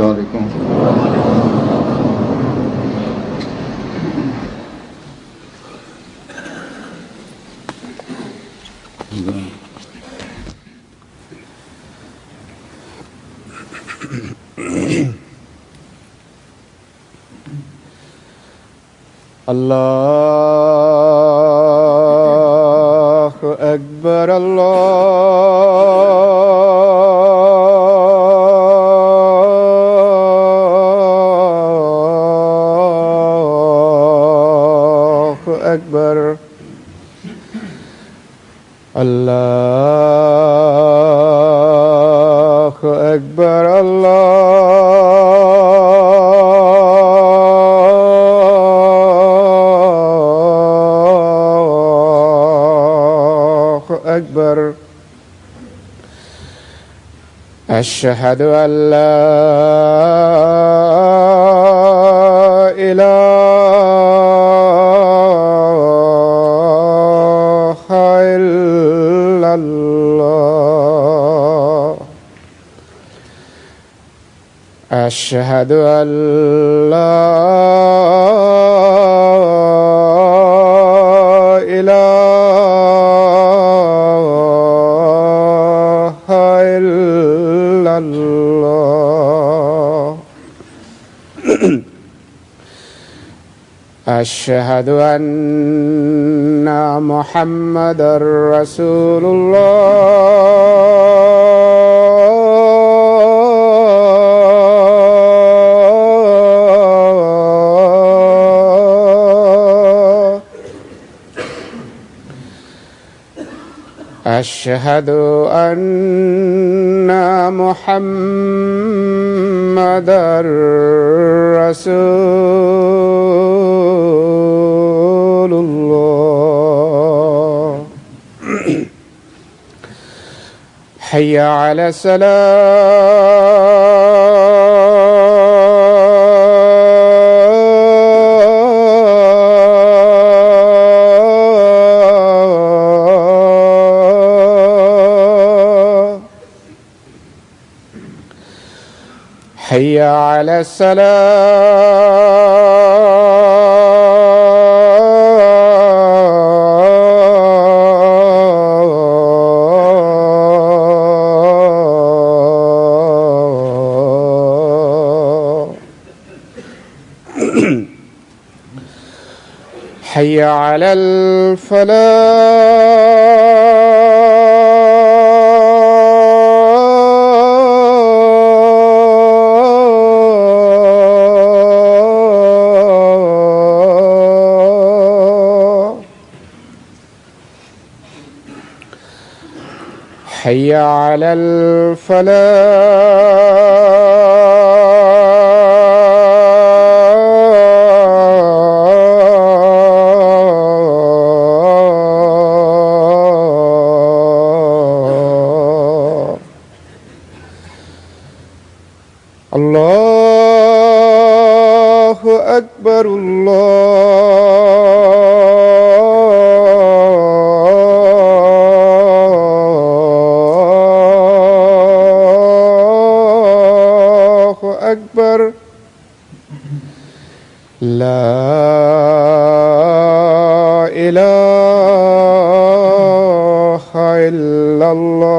السلام عليكم. الله أكبر الله أكبر الله أكبر أكبر. أشهد أن لا إله إلا الله. أشهد أن لا أشهد أن محمدًا رسول الله. أشهد أن محمدًا رسول الله. حي على الصلاة. حي على الصلاة. حي على الفلاح. حي على الفلاح. الله أكبر الله أكبر. لا إله إلا الله.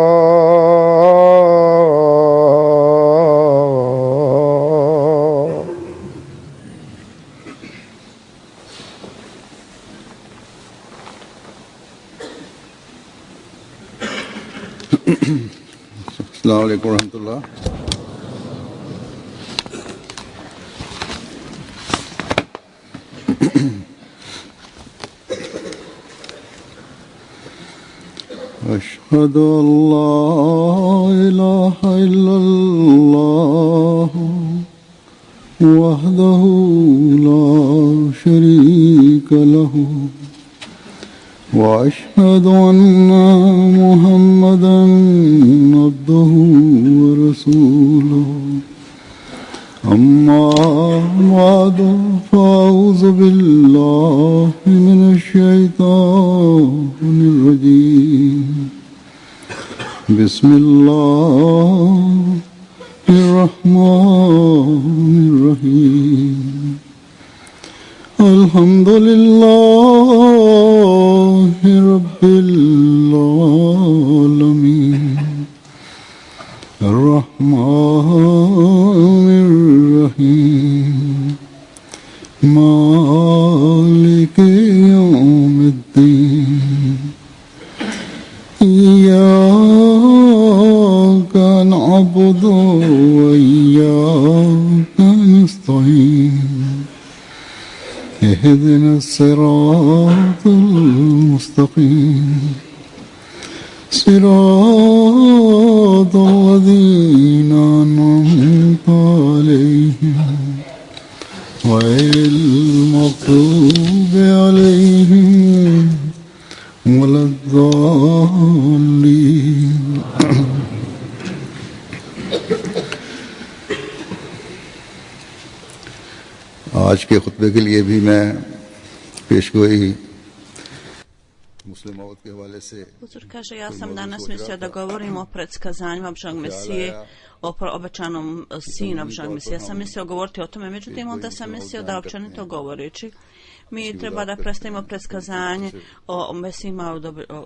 السلام عليكم ورحمة الله. أشهد أن لا إله إلا الله وحده لا شريك له وأشهد أن محمدًا عبده ورسوله. أما بعد فأعوذ بالله من الشيطان الرجيم. بسم الله الرحمن الرحيم الحمد لله رب العالمين الرحمن الرحيم مالك يوم الدين إياك نعبد وإياك نستعين اهدنا الصراط المستقيم صراط الذين أنعمت عليهم غير المغضوب عليهم ولا الضالين आज के खुतबे के लिए भी मैं पेशगोई मुस्लिमों के हवाले से Uzor kaže, ja sam danas mislio da govorim o predskazanjima Božjeg Mesije, o obećanom sinu Božjeg Mesije. Ja sam mislio govoriti o tome, međutim onda sam mislio da općenito govoreći mi treba da predstavimo predskazanje o Mesijima, o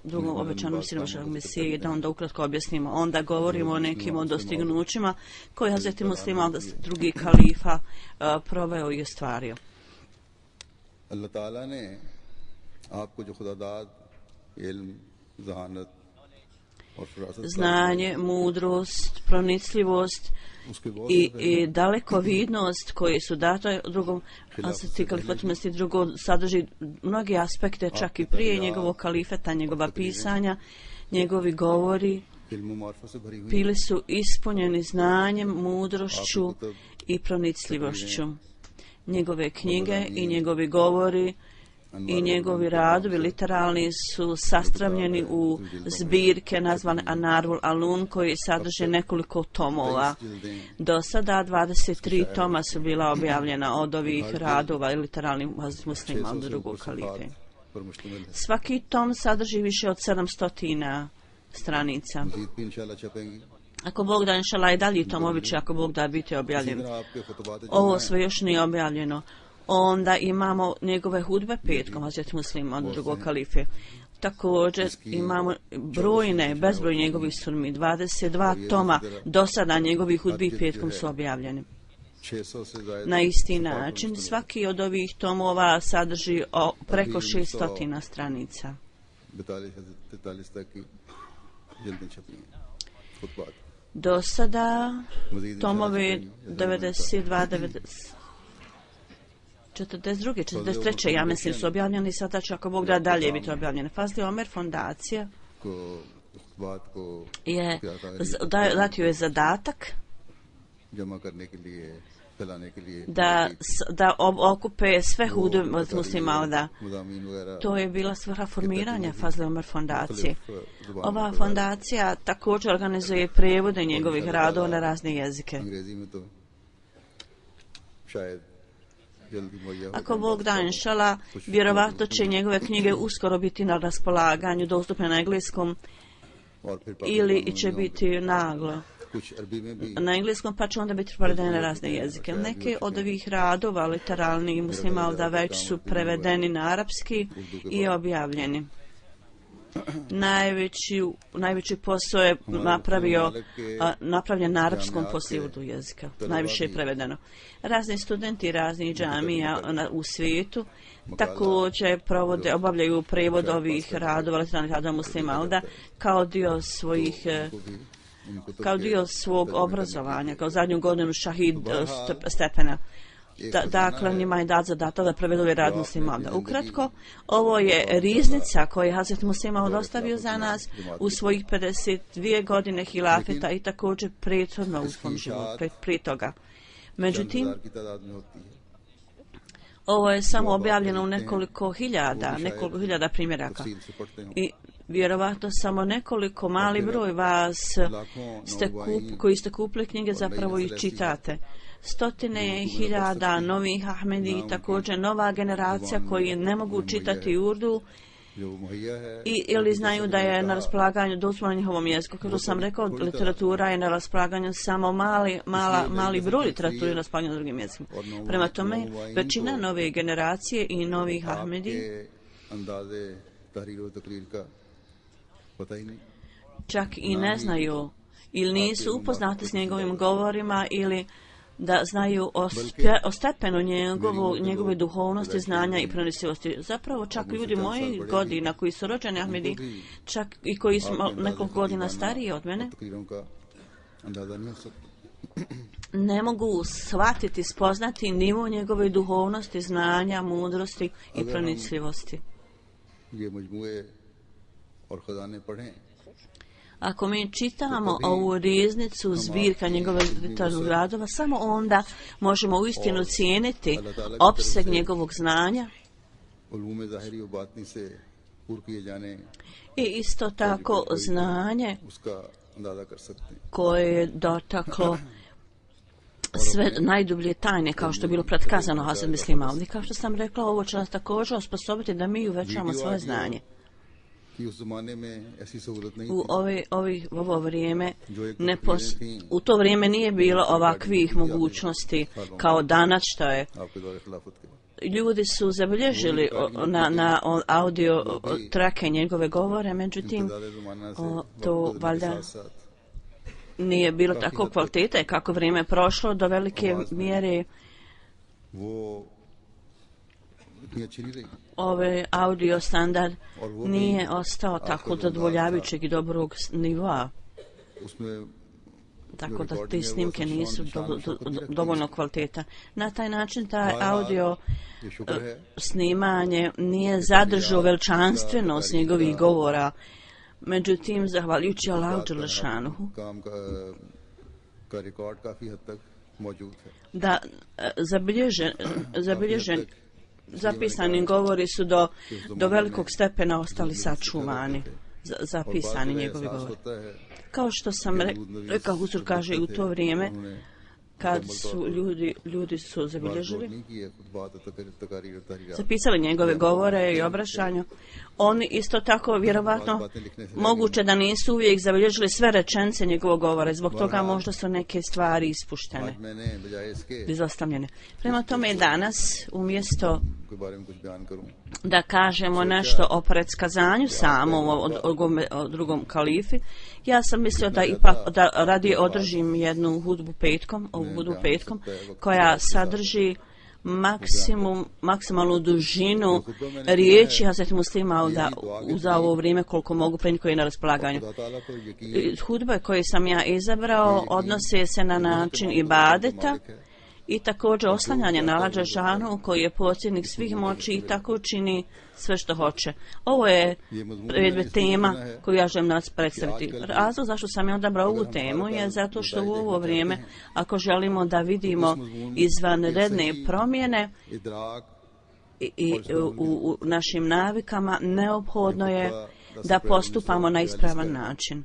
drugom obećanom sinu Božjeg Mesije i da onda ukratko objasnimo. Onda govorimo o nekim od dostignućima koje Hazreti Muslima, drugi kalifa, proveo i ostvario. अल्लाह ताला ने आपको जो खुदादाद इल्म ज़हानत और फरासत Znanje, mudrost, pronicljivost i dalekovidnost koji su date drugom Hazreti Kalifatu Mesih drugo sadrži mnogi aspekte čak i prije njegovog kalifeta, njegova pisanja, njegovi govori इल्म मार्फत से भरी हुई bili su ispunjeni znanjem, mudrošću i pronicljivošću. Njegove knjige i njegovi govori i njegovi radovi literalni su sastravljeni u zbirke nazvane Anarul Alun koji sadrže nekoliko tomova. Do sada 23 toma su bila objavljena od ovih radova i literalnih muslima od drugog kalife. पर मुश्तमिल है। Svaki tom sadrži više od 700 stranica. मजीद भी इंशाल्लाह छपेंगी। Ako Bog da, inšala, i dalji tomovi će, ako Bog da, biti objavljen. इधर आपके खुतबात Ovo sve još nije objavljeno. Onda imamo njegove hudbe petkom, Hazreti Muslima od drugog kalife. Također imamo brojne, bezbroj njegovih sunmi, 22 toma do sada njegovih hudbi petkom su objavljeni. 600 से ज्यादा Na isti način, svaki od ovih tomova sadrži preko 600 stranica. 42 तक की जल्दी छपी हैं खुतबात। Do sada Majeed tomovi 92, 42, 43, ja mislim su objavljeni, sada će ako Bog da dalje biti objavljene. Fazli Omer fondacija को खुतबात को je, dati joj je zadatak जमा करने के लिए फैलाने के लिए da okupe sve hudbe od muslima, da मुज़ामीन वगैरह to je bila svrha formiranja Fazli Omer fondacije. Ova fondacija također organizuje prevode njegovih radova na razne jezike. अंग्रेजी में तो शायद जल्दी मुहैया हो Ako Bog da, inšala, vjerovatno će njegove knjige uskoro biti na raspolaganju, dostupne na engleskom और फिर ili će biti naglo कुछ अरबी में भी na engleskom, pa će onda biti prevedene na razne jezike. Neke od ovih radova literalnih muslima da već su prevedeni na arapski i objavljeni. Najveći posao je napravljen na arapskom poslije urdu jezika. Najviše je prevedeno. Razni studenti raznih džamija u svijetu također obavljaju prevod ovih radova, literalnih radova muslima kao dio svog obrazovanja, kao zadnju godinu šahid stepena. Dakle, njima je dat zadatak da prevedu ovaj rad muslima. Ukratko, ovo je riznica koju je Hazret Muslima ostavio za nas u svojih 52 godine hilafeta i također prethodno u svom životu, prije toga. Međutim, ovo je samo objavljeno u nekoliko hiljada primjeraka. I vjerovatno samo nekoliko mali broj vas koji ste kupili knjige zapravo ih čitate. Stotine hiljada novih Ahmedi, također nova generacija koji ne mogu čitati urdu जो मुहैया है ili znaju da je na raspolaganju dostupno na njihovom jeziku. Kao što sam rekao, literatura je na raspolaganju samo mali broj literature na raspolaganju na drugim jezicima. Prema tome, većina nove generacije i novih Ahmedi अंदाज़े तहरीर व तकरीर का पता ही नहीं čak i ne znaju ili nisu upoznati s njegovim govorima ili da znaju o stepenu njegove duhovnosti, znanja i prenosivosti. Zapravo čak ljudi mojih godina koji su rođeni Ahmedi, čak i koji su nekoliko godina stariji od mene, ne mogu shvatiti, spoznati nivo njegove duhovnosti, znanja, mudrosti i prenosivosti. Ako mi čitamo ovu riznicu zbirka njegove literarnih radova, samo onda možemo uistinu cijeniti opseg njegovog znanja i isto tako znanje koje je dotaklo sve najdublje tajne, kao što je bilo pretkazano Hazret Mislih Maud. Kao što sam rekla, ovo će nas također osposobiti da mi uvećamo svoje znanje. U ovo vrijeme u to vrijeme nije bilo ovakvih mogućnosti kao danas što je. Ljudi su zabilježili na audio trake njegove govore, međutim to valjda nije bilo tako kvalitete kako vrijeme prošlo do velike mjere. Ovaj audio standard nije ostao tako zadovoljavajućeg i dobrog nivoa. Tako da te snimke nisu dovoljno kvaliteta. Na taj način taj audio snimanje nije zadržao veličanstvenost njegovih govora. Međutim, zahvaljujući Allahu Đelešanuhu, da zapisani govori su do velikog stepena ostali sačuvani, zapisani njegovi govori. Kao što sam rekao, Huzur kaže u to vrijeme, kad su ljudi su zabilježili, zapisali njegove govore i obraćanja, oni isto tako vjerovatno moguće da nisu uvijek zabilježili sve rečenice njegovog govora, zbog toga možda su neke stvari ispuštene, izostavljene. Prema tome danas, umjesto da kažemo nešto o predskazanju samom o drugom kalifi, ja sam mislio da ipak da radije održim jednu hudbu petkom, koja sadrži maksimalnu dužinu riječi Hazreti Mislih Mauda za ovo vrijeme koliko mogu prenijeti koje je na raspolaganju. Hudbe koje sam ja izabrao odnose se na način ibadeta i također oslanjanje na Allah Đelešanu koji je posjednik svih moći i tako čini sve što hoće. Ovo je predmet tema koju ja želim danas predstaviti. Razlog zašto sam ja odabrao ovu temu je zato što u ovo vrijeme, ako želimo da vidimo izvanredne promjene u našim navikama, neophodno je da postupamo na ispravan način.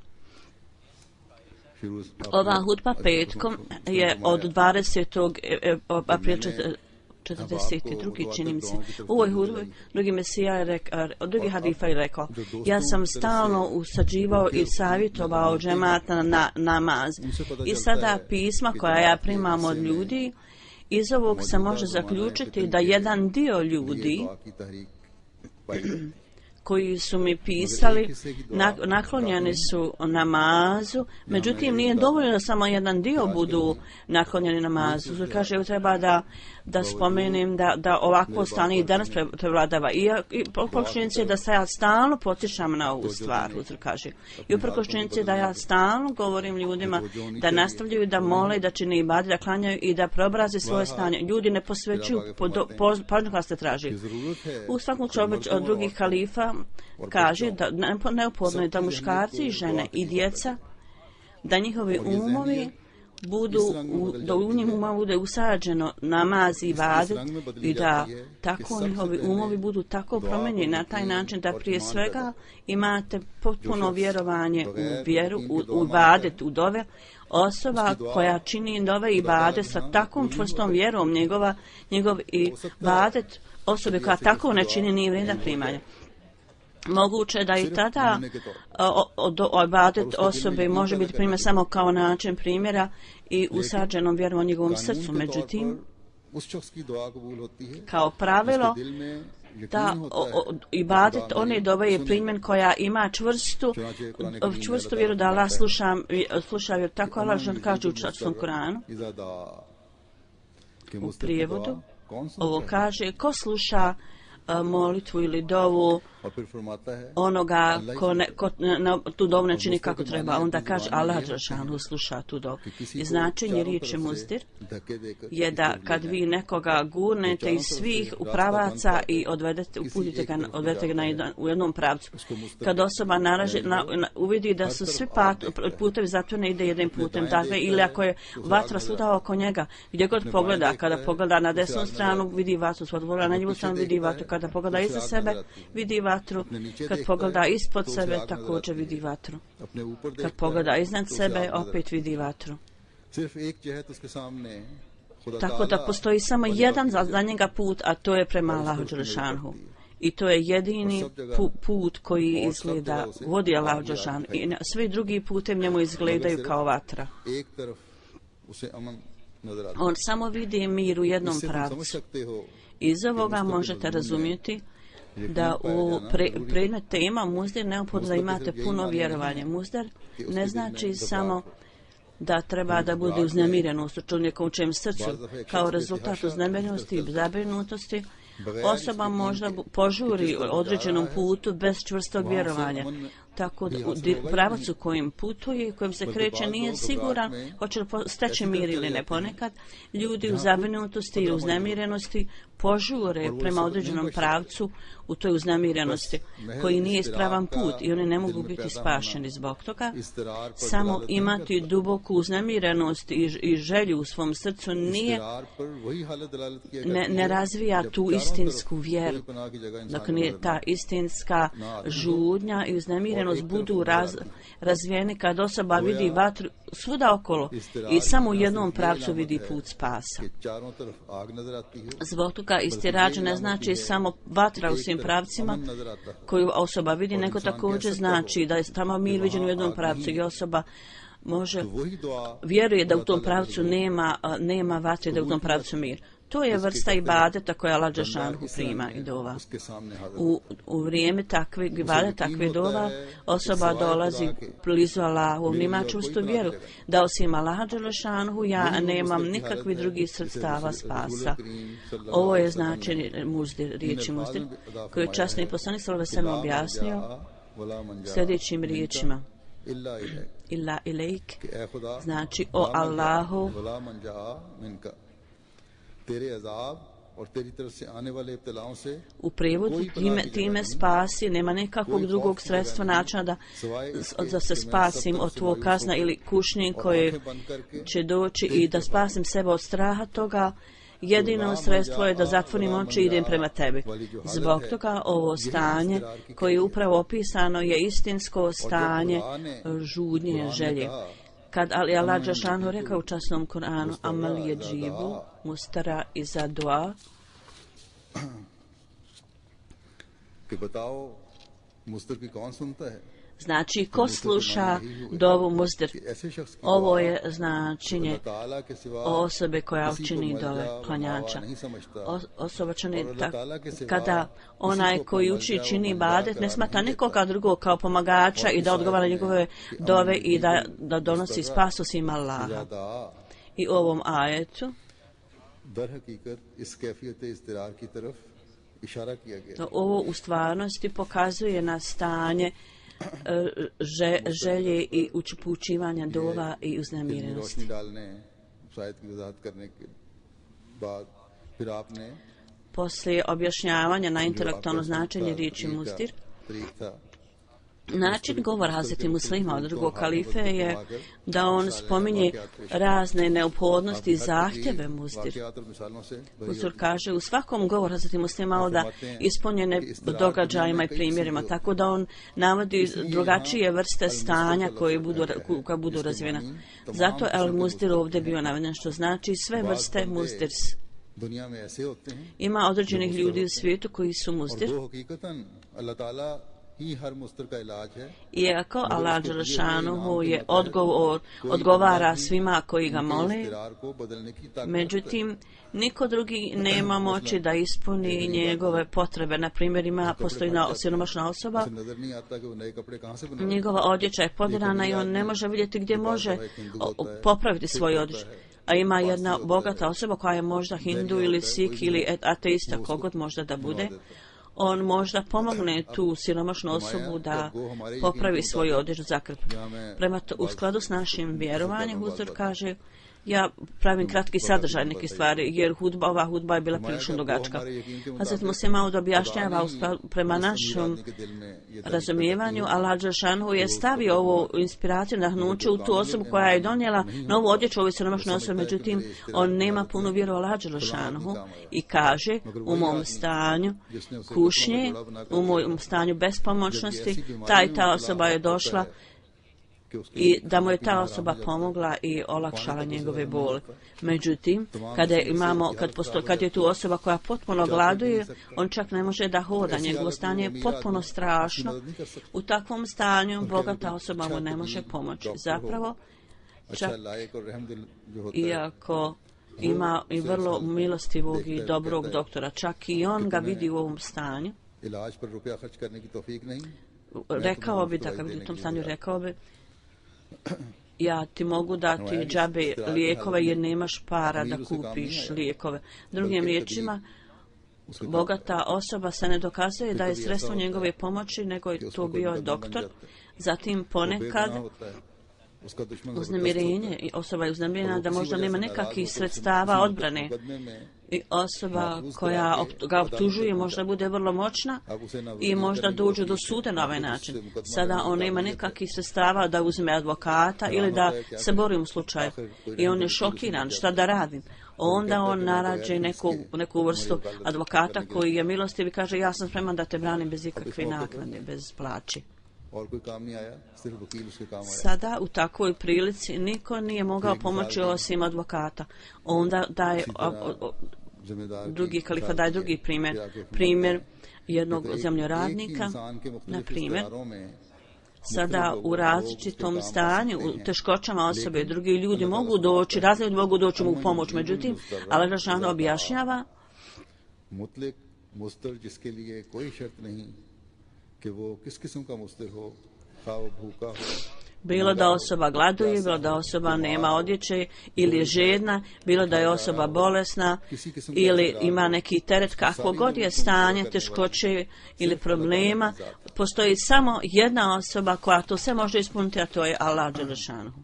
Ova hudba petkom je od 20. aprila 42. čini mi se. U ovoj hudbi drugi halifa je rekao, ja sam stalno usađivao i savjetovao džemata na namaz. I sada pisma koja ja primam od ljudi, iz ovog se može zaključiti da jedan dio ljudi koji su mi pisali, naklonjeni su namazu, međutim nije dovoljno da samo jedan dio budu naklonjeni namazu. Uzor kaže, treba da spomenem da ovakvo stanje i danas prevladava. I uprkos činjenici da se ja stalno podsjećam na ovu stvar, Uzor kaže. I uprkos činjenici da ja stalno govorim ljudima da nastavljaju da mole, da čine ibade, da klanjaju i da preobraze svoje stanje. Ljudi ne posvećuju pažnju koja se traži. U svakom slučaju od drugih halifa kaže da neophodno je da muškarci i žene i djeca, da njihovi umovi da u njima bude usađeno namaz i ibadet i da tako njihovi umovi budu tako promijenjeni na taj način da prije svega imate potpuno vjerovanje u vjeru, u ibadet, u dove. Osoba koja čini dove i ibadet sa takvom čvrstom vjerom, njegov ibadet, osobe koja tako ne čini nije vrijedna primanja. Moguće da i tada ibadet osobe može biti primjer samo kao način primjera i usađenom vjerom u njegovom srcu. Međutim, kao pravilo, da ibadet one dove je primjen koja ima čvrstu vjeru da Allah sluša vjeru. Tako Allah kaže u časnom Kuranu. U prijevodu ovo kaže, ko sluša molitvu ili dovu onoga ko tu dovu ne čini kako treba, onda kaže Allah dželešanu sluša tu dovu. I značenje riječi muzdir je da kad vi nekoga gurnete iz svih pravaca i uputite ga u jednom pravcu, kad osoba uvidi da su svi putevi zato ne ide jednim putem, dakle, ili ako je vatra svuda oko njega, gdje god pogleda, kada pogleda na desnu stranu vidi vatru, kada pogleda na ljevu stranu vidi vatru, kada pogleda iza sebe vidi vatru, kad pogleda ispod sebe također vidi vatru, kad pogleda iznad sebe opet vidi vatru. Tako da postoji samo jedan za njega put, a to je prema Allahu dželešanhu. I to je jedini put koji izgleda, vodi Allahu dželešanhu. I svi drugi putem njemu izgledaju kao vatra. On samo vidi mir u jednom pravcu. Iz ovoga možete razumjeti da u predmet tema muzdir neophodno da imate puno vjerovanje. Muzdir ne znači samo da treba da bude uznemirenost u čovjekovom srcu. Kao rezultat uznemirenosti i zabrinutosti osoba možda požuri određenom putu bez čvrstog vjerovanja. Tako da pravac u kojim putuje i kojim se kreće nije siguran hoće li steći mir ili ne. Ponekad ljudi u zabrinutosti i uznemirenosti požure prema određenom pravcu u toj uznemirenosti koji nije ispravan put i oni ne mogu biti spašeni zbog toga. Samo imati duboku uznemirenost i želju u svom srcu ne razvija tu istinsku vjeru. Dok nije ta istinska žudnja i uznemirenost budu razvijeni kad osoba vidi vatru svuda okolo i samo u jednom pravcu vidi put spasa. Zbog toga istirađ ne znači samo vatra u svim pravcima koju osoba vidi, nego također znači da je tamo mir viđen u jednom pravcu i osoba vjeruje da u tom pravcu nema vatre, da je u tom pravcu mir. To je vrsta ibadeta koja Allah dželešanhu prima i dova. U vrijeme takve dova osoba dolazi blizu Allahu, ima čvrstu vjeru da osim Allaha dželešanhu ja nemam nikakvih drugih sredstava spasa. Ovo je značenje muzdir, riječi muzdir, koju je časni poslanik sallallahu alejhi ve sellem objasnio sljedećim riječima. Illa ilejk, znači o Allahu, u prijevodu time spasi, nema nekakvog drugog sredstva načina da se spasim od tvojeg kazna ili kušnje koje će doći i da spasim sebe od straha toga. Jedino sredstvo je da zatvorim oči i idem prema tebi. Zbog toga ovo stanje koje je upravo opisano je istinsko stanje žudnje želje. Kad Allah dželešanu rekao u časnom Kur'anu amal je džibu mustara iza dua, znači ko sluša dovu muzdir. Ovo je značenje osobe koja učini dove klanjača. Osoba čini kada onaj koji uči čini ibadet ne smatra nikoga drugog kao pomagača i da odgovara njegove dove i da donosi spas osim Allaha. I u ovom ajetu ovo u stvarnosti pokazuje na stanje želje i upućivanja dova i uznemirenosti. Poslije objašnjavanja na intelektualno značenje riječi muzdir, način govora Hazreti Muslima od drugog kalife je da on spominje razne neophodnosti i zahtjeve muzdir. Huzur kaže u svakom govoru Hazreti Muslima da ispunjene događajima i primjerima, tako da on navodi drugačije vrste stanja koje budu razvijene. Zato el muzdir ovdje bio naveden, što znači sve vrste muzdirs. Ima određenih ljudi u svijetu koji su muzdir ही हर मुस्तर का इलाज है, Iako Allah Đelešanuhu je odgovara svima koji ga mole, इस्तिरार को बदलने की ताकत है। međutim, niko drugi nema moći da ispuni njegove potrebe. Na primjer, postoji siromašna osoba, उसे नजर नहीं आता कि वो नए कपड़े कहाँ से बनाए। njegova odjeća je podirana i on ne može vidjeti gdje može popraviti svoju odjeću. A ima jedna bogata osoba koja je možda hindu ili sik ili ateista, kogod možda da bude. On možda pomogne tu siromašnu osobu da popravi svoju odjeću zakrpu. U skladu s našim vjerovanjem, Huzur kaže, ja pravim kratki sadržaj neke stvari, jer ova hudba je bila prilično dugačka. Hazret Muslih Maud objašnjava prema našem razumijevanju, Allah Đelešanuhu je stavio ovu inspiraciju, nahnuće u tu osobu koja je donijela novu odjeću ovoj siromašnoj osobi, međutim, on nema punu vjeru Allah Đelešanuhu i kaže, u mom stanju kušnje, u mom stanju bespomoćnosti, ta osoba je došla i da mu je ta osoba pomogla i olakšala njegove bole. Međutim, kad je tu osoba koja potpuno gladuje, on čak ne može da hoda, njegovo stanje je potpuno strašno. U takvom stanju bogata osoba mu ne može pomoći. Zapravo, čak iako ima i vrlo milostivog i dobrog doktora, čak i on ga vidi u ovom stanju. Rekao bi, da ga vidi u tom stanju, rekao bi, ja ti mogu dati džabe lijekove jer nemaš para da kupiš lijekove. Drugim riječima, bogata osoba se ne dokazuje da je sredstvo njegove pomoći, nego je to bio doktor. Zatim ponekad uznemirenje, osoba je uznemirena da možda nema nekakvih sredstava odbrane. I osoba koja ga optužuje možda bude vrlo moćna i možda dođu do suda na ovaj način. Sada on nema nekakvih sredstava da uzme advokata ili da se bori u slučaju. I on je šokiran, šta da radim? Onda on narađe neku vrstu advokata koji je milostiv i kaže, ja sam spreman da te branim bez ikakve naknade, bez plaće. Sada u takvoj prilici niko nije mogao pomoći osim advokata. Onda daje drugi kalifa daje drugi primjer jednog zemljoradnika, na primjer. Sada u različitom stanju, u teškoćama osobe, drugi ljudi mogu doći, razni ljudi mogu doći mu u pomoć, međutim, Allah Đelešanuhu objašnjava bilo da osoba gladuje, bilo da osoba nema odjeće ili je žedna, bilo da je osoba bolesna ili ima neki teret, kakvo god je stanje, teškoće ili problema, postoji samo jedna osoba koja to sve može ispuniti, a to je Allah Đelešanuhu.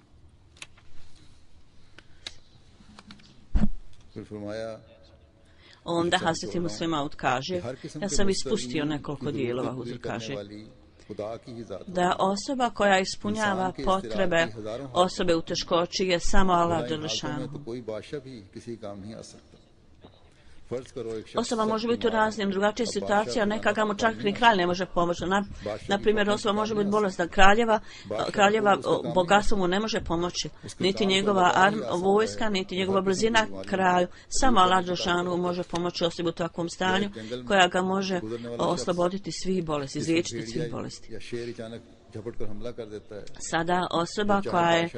Onda Hazret Muslih Maud kaže, ja sam ispustio nekoliko dijelova, Huzur kaže, da osoba koja ispunjava potrebe osobe u teškoći je samo Allah Đelešanuhu. Osoba može biti u raznim drugačijim situacijama, nekada mu čak ni kralj ne može pomoći. Na primjer, osoba može biti bolesna, kraljeva bogatstvo mu ne može pomoći, niti njegova vojska, niti njegova brzina kralju. Samo Allah Đelešanuhu može pomoći osobi u takvom stanju koja ga može osloboditi svih bolesti, izliječiti svih bolesti. Sada osoba koja je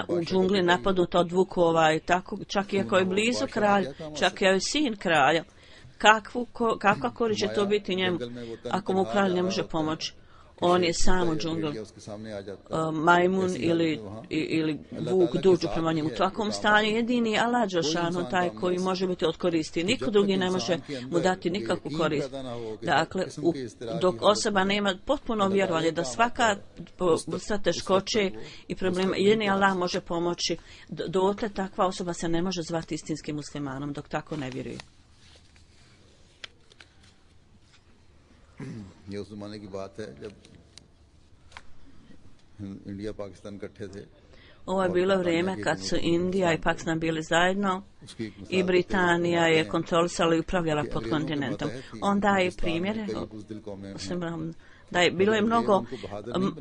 u džungli napadnuta od vukova i tako, čak i ako je blizu kralja, čak i ako je sin kralja, kakva korist će to biti njemu ako mu kralj ne može pomoći? On je sam u džungli. Majmun ili vuk dođu prema njemu. U takvom stanju jedini Allah Đelešanuhu taj koji može biti od koristi. Niko drugi ne može mu dati nikakvu korist. Dakle, dok osoba nema potpuno vjerovanje da svaka vrsta teškoće i problema, jedini Allah može pomoći, dotle takva osoba se ne može zvati istinskim muslimanom dok tako ne vjeruje. ये उस जमाने की बात है जब इंडिया पाकिस्तान इकट्ठे थे। Ovo je bilo vrijeme kad su Indija i Pakistan bili zajedno i Britanija je kontrolisala i upravljala pod kontinentom. On daje primjere, bilo je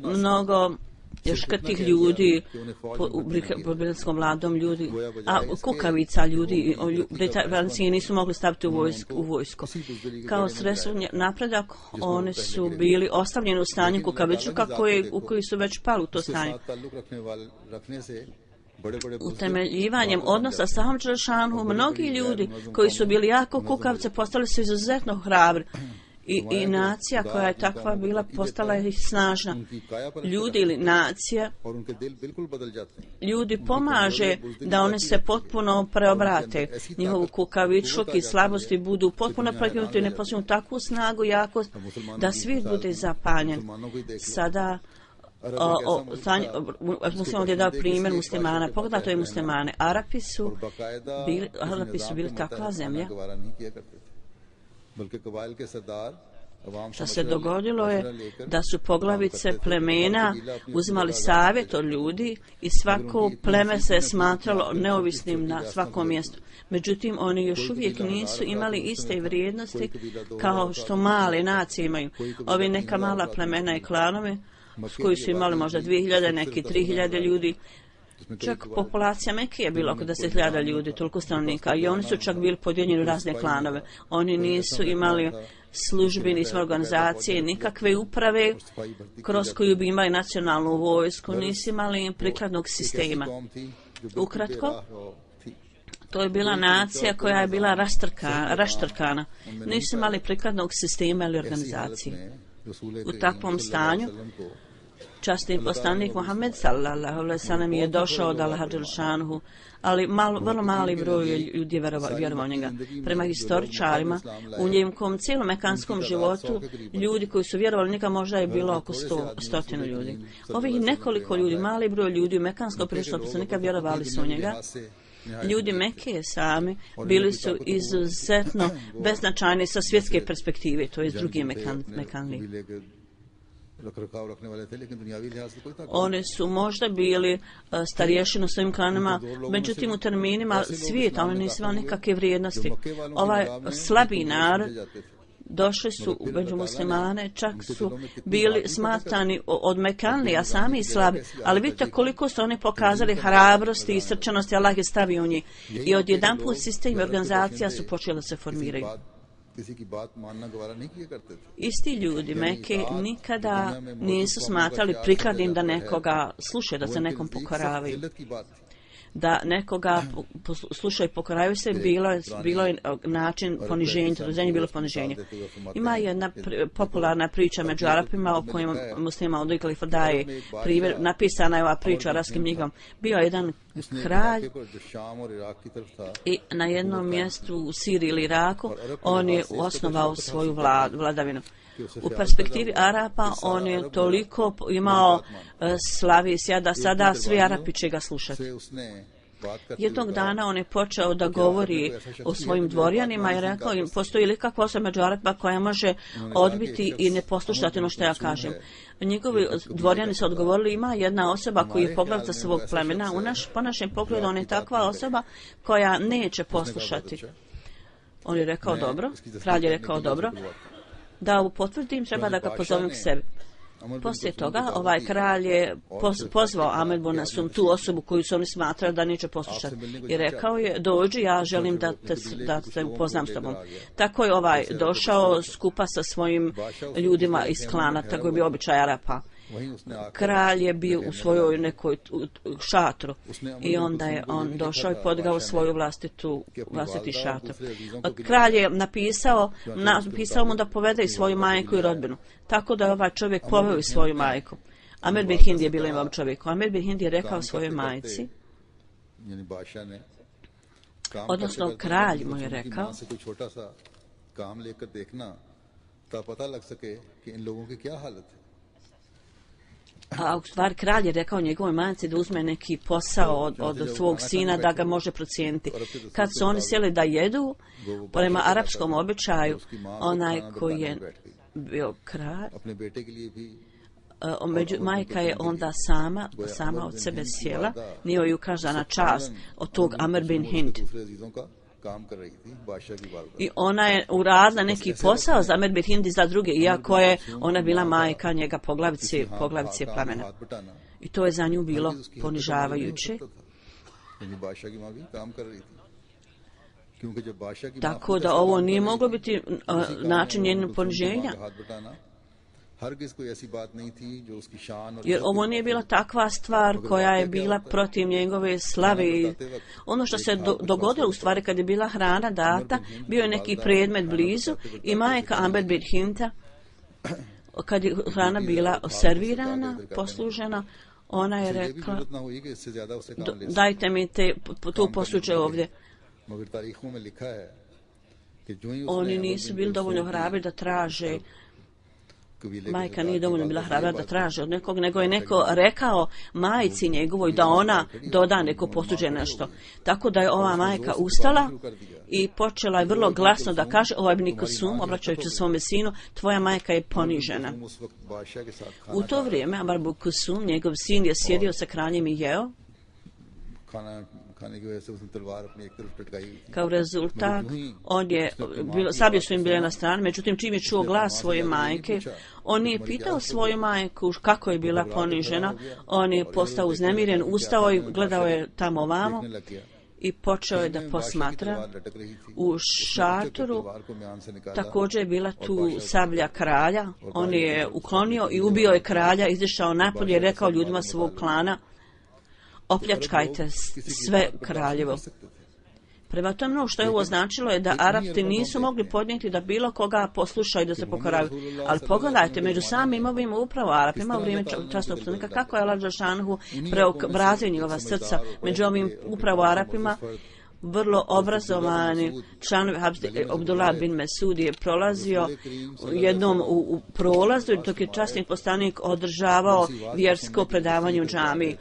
mnogo još kad tih ljudi, u britanskom vladom ljudi, a kukavica ljudi, Britanci nisu mogli staviti u vojsku. Kao sredstvo napredak, oni su bili ostavljeni u stanju kukavičluka u koji su već pali u to stanje. Utemeljivanjem odnosa sa Allahom dželešanu, mnogi ljudi koji su bili jako kukavce postali su izuzetno hrabri. I nacija koja je takva bila postala je snažna. Ljudi ili nacija, ljudi pomaže da oni se potpuno preobrate. Njihovu kukavičluk i slabosti budu potpuno prekinuti i ne postignu takvu snagu, jakost da svijet bude zapanjen. Sada muslim ovdje dao primjer muslimana. Pogledajte je muslimane. Arapi su bili takva zemlja. Što se dogodilo je da su poglavice plemena uzimali savjet od ljudi i svako pleme se smatralo neovisnim na svakom mjestu. Međutim, oni još uvijek nisu imali iste vrijednosti kao što male nacije imaju. Ovi neka mala plemena i klanovi koji su imali možda 2000, neki 3000 ljudi. Čak populacija Mekke je bila oko 10.000 ljudi, toliko stanovnika, i oni su čak bili podijeljeni u razne klanove. Oni nisu imali službi, nisu organizacije, nikakve uprave kroz koju bi imali nacionalnu vojsku, nisu imali prikladnog sistema. Ukratko, to je bila nacija koja je bila raštrkana. Nisu imali prikladnog sistema ili organizacije. U takvom stanju časni poslanik Muhammed sallallahu alejhi ve sellem je došao od Allaha dželešanu, ali vrlo mali broj ljudi je vjerovao njega. Prema historičarima, u njegovom cijelom mekanskom životu, ljudi koji su vjerovali njega možda je bilo oko 100 ljudi. Ovih nekoliko ljudi, mali broj ljudi u mekanskom prišlo poslanika vjerovali su u njega. Ljudi Mekke sami bili su izuzetno beznačajni sa svjetske perspektive, to je drugi Mekanli. Oni su možda bili starješini u svojim klanima, međutim u terminima svijeta oni nisu imali nikakve vrijednosti. Ovaj slabi narod došli su među muslimane, čak su bili smatrani od Mekanlija sami slabi, ali vidite koliko su oni pokazali hrabrosti i srčanosti, Allah je stavio u njih. I odjedanput sistem i organizacija su počeli da se formiraju. Isti ljudi Mekke nikada nisu smatrali prikladnim da nekoga slušaju, da se nekom pokoravaju. Da nekoga slušaju i pokoravaju se, bilo je način poniženja, to je bilo poniženje. Ima jedna popularna priča među Arapima o kojima muslima od Kalifa daje primjer, napisana je ova priča arapskim knjigom. Bio je jedan kralj i na jednom mjestu u Siriji ili Iraku on je osnovao svoju vladavinu. U perspektivi Arapa on je toliko imao slavi da sada svi Arapi će ga slušati. Jednog dana on je počeo da govori o svojim dvorjanima i rekao im postoji li kakva osoba među Arapima koja može odbiti i ne poslušati ono što ja kažem. Njegovi dvorjani su odgovorili ima jedna osoba koji je poglavica svog plemena. Po našem pogledu on je takva osoba koja neće poslušati. On je rekao dobro, kralj je rekao dobro. Da ovo potvrdim, treba da ga pozovem k sebi. Poslije toga, ovaj kralj je pozvao Amir bin Asum, tu osobu koju su oni smatrali da neće poslušati. I rekao je, dođi, ja želim da te upoznam s tobom. Tako je ovaj došao skupa sa svojim ljudima iz klana, tako je bio običaj Arapa. Kralj je bio u svojoj nekoj šatru i onda je on došao i podigao svoju vlastiti šator. Kralj je napisao mu da povede i svoju majku i rodbinu. Tako da je ovaj čovjek poveo i svoju majku. Amir bin Hind je bilo imam čovjeku. Amir bin Hind je rekao svojoj majci, odnosno kralj mu je rekao, a u stvari kralj je rekao njegovoj majci da uzme neki posao od svog sina da ga može procijeniti. Kad su oni sjeli da jedu, prema arapskom običaju, onaj koji je bio kralj, majka je onda sama od sebe sjela, nije ju každa na čast od tog Amir bin Hind. काम कर रही थी बादशाह की वालदा। I ona je uradila neki posao za Amr bin Hind i za druge, iako je ona bila majka njega poglavice plemena. हाथ बटाना I to je za nju bilo ponižavajuće. क्योंकि बादशाह की माँ भी काम कर रही थी, क्योंकि जब बादशाह की Tako da ovo nije moglo biti način njenog poniženja. हाथ बटाना हर किस कोई ऐसी बात नहीं थी जो उसकी शान और Jer ovo nije bila takva stvar koja je bila protiv njegove slave. Ono što se dogodilo u stvari kad je bila hrana data, bio je neki predmet blizu i majka Amr bin Hinda, kad je hrana bila servirana, poslužena, ona je rekla, जरूरत ना हुई कि इससे ज्यादा उससे काम ले dajte mi tu posuđe ovdje. मगर तारीखों में लिखा है कि जो ही Oni nisu bili dovoljno hrabri da traže. Majka nije dovoljno bila hrabra da traže od nekog, nego je neko rekao majci njegovoj da ona doda neko posuđe nešto. Tako da je ova majka ustala i počela je vrlo glasno da kaže, ovaj Ibn Kusum, obraćajući svome sinu, tvoja majka je ponižena. U to vrijeme Amr bin Kusum, njegov sin, je sjedio sa kraljem i jeo. खाने की वजह से उसने तलवार अपनी एक तरफ लटकाई हुई थी। Kao rezultat, sablje su im bile na strani, međutim čim je čuo glas svoje majke, on nije pitao svoju majku kako je bila ponižena, on je postao uznemiren, ustao i gledao je tamo ovamo i počeo je da posmatra. U šatoru također je bila tu sablja kralja, on je uklonio i ubio je kralja, izišao napolje i rekao ljudima svog klana, opljačkajte sve kraljevo. Prema tome, ono što je ovo značilo je da Arapti nisu mogli podnijeti da bilo koga poslušaju da se pokoraju. Ali pogledajte, među samim ovim upravo Arapima u vrijeme časnog poslanika, kako je Allah dželešanohu preobrazio njihova srca među ovim upravo Arapima. Vrlo obrazovani članovi Habsburga, Abdullah bin Mesud je prolazio jednom u prolazu dok je časni poslanik održavao vjersko predavanje u džamiji.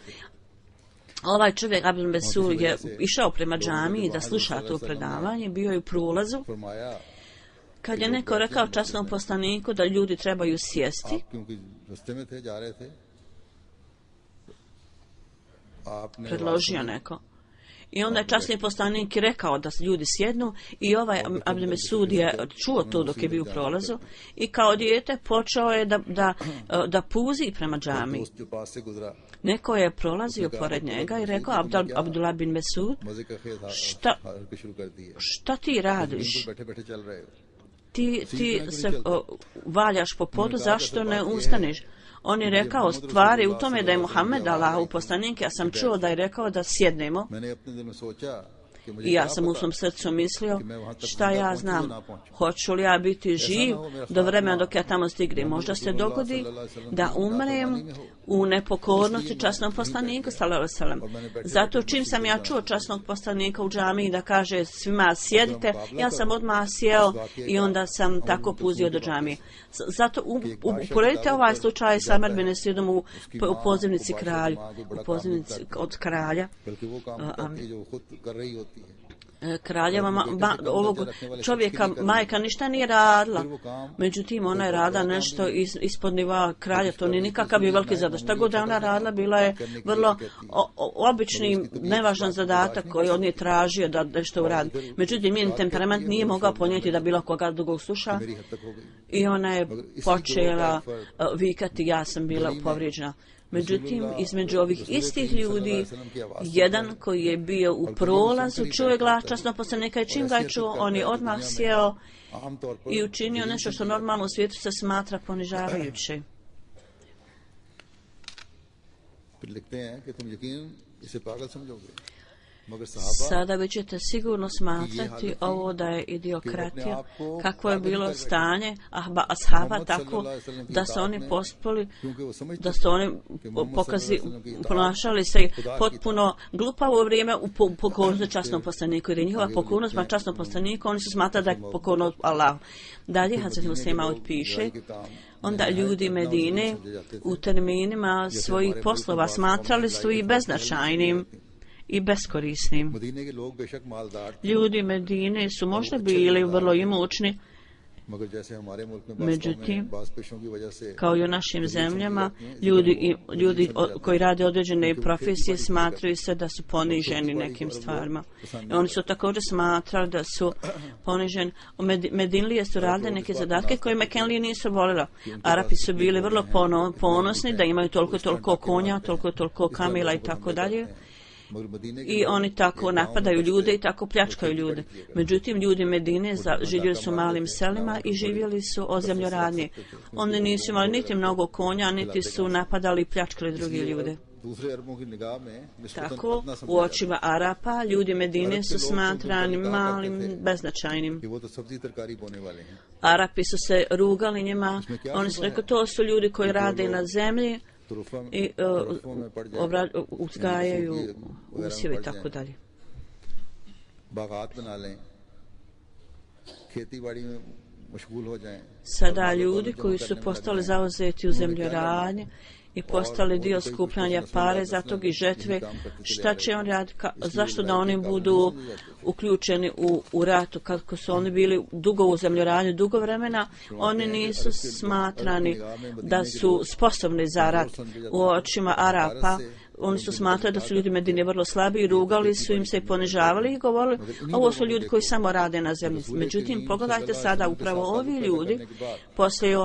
Ovaj čovjek, Abdul Mesud, je išao prema džamiji da sluša to predavanje, bio je u prolazu. Kad je neko rekao časnom poslaniku da ljudi trebaju sjesti, predložio neko. I onda je časni poslanik rekao da ljudi sjednu i ovaj Abdul Mesud je čuo to dok je bio u prolazu i kao dijete počeo je da puzi prema džamiji. Neko je prolazio pored njega i rekao, Abdullah bin Mesud, šta ti radiš? Ti se valjaš po podu, zašto ne ustaneš? On je rekao, stvari u tome da je Muhammed Allahov poslanik, ja sam čuo da je rekao da sjednemo. I ja sam u svom srcu mislio, šta ja znam, hoću li ja biti živ do vremena dok ja tamo stignem. Možda se dogodi da umrem u nepokornosti časnom poslaniku, sallallahu alejhi ve sellem. Zato čim sam ja čuo časnog poslanika u džamiji da kaže svima sjedite, ja sam odmah sjeo i onda sam tako puzio do džamije. Zato uporedite ovaj slučaj sa Amr bin Sidom u pozivnici kralju, u pozivnici od kralja. Kraljeva ovog čovjeka majka ništa nije radila, međutim ona je radila nešto ispod nivoa kralja, to nije nikakav i veliki zadatak. Šta god da ona radila, bila je vrlo obični, nevažan zadatak koji on je tražio da nešto uradi. Međutim, njen temperament nije mogao ponijeti da bilo koga drugog sluša i ona je počela vikati, ja sam bila povrijeđena. Međutim, između ovih istih ljudi, jedan koji je bio u prolazu, čuo je glas časnog poslanika i čim ga je čuo, on je odmah sjeo i učinio nešto što normalno u svijetu se smatra ponižavajuće. Sada vi ćete sigurno smatrati ovo da je idiokratija, kako je bilo stanje ashaba tako da su oni pospoli, da su oni ponašali se potpuno glupavo u vrijeme u pokornosti časnom poslaniku, jer je njihova pokornost ma časnom poslaniku, oni su smatrali da je pokornost Allahu. Dalje Hazret Muslim Maud piše, onda ljudi Medine u terminima svojih poslova smatrali su i beznačajnim i beskorisnim. Ljudi Medine su možda bili vrlo imućni, मगर जैसे हमारे मुल्क में Međutim, बास पेशों की वजह से kao i u našim zemljama, ljudi koji rade određene profesije smatraju se da su poniženi nekim stvarima. I oni su također smatrali da su poniženi. Medinlije su radile neke zadatke koje Mekenlije nisu volila. Arapi su bili vrlo ponosni da imaju toliko konja, toliko kamila i tako dalje. I oni tako napadaju ljude i tako pljačkaju ljude. Međutim, ljudi Medine živjeli su u malim selima i živjeli su od zemljoradnje. Oni nisu imali niti mnogo konja, niti su napadali i pljačkali drugi ljude. Tako, u očima Arapa, ljudi Medine su smatrani malim, beznačajnim. Arapi su se rugali njima, oni su rekli, to su ljudi koji rade na zemlji i uzgajaju usjeve i tako dalje. Sada ljudi koji su postali zauzeti u zemljoradnje i postali dio skupljanja pare za tog i žetve, šta će on raditi, zašto da oni budu uključeni u ratu, kako su oni bili dugo u zemljoradnju, dugo vremena, oni nisu smatrani da su sposobni za rat u očima Arapa. Oni su smatrali da su ljudi Medine vrlo slabi i rugali su im se i ponižavali i govorili, ovo su ljudi koji samo rade na zemlji. Međutim, pogledajte sada, upravo ovi ljudi, poslije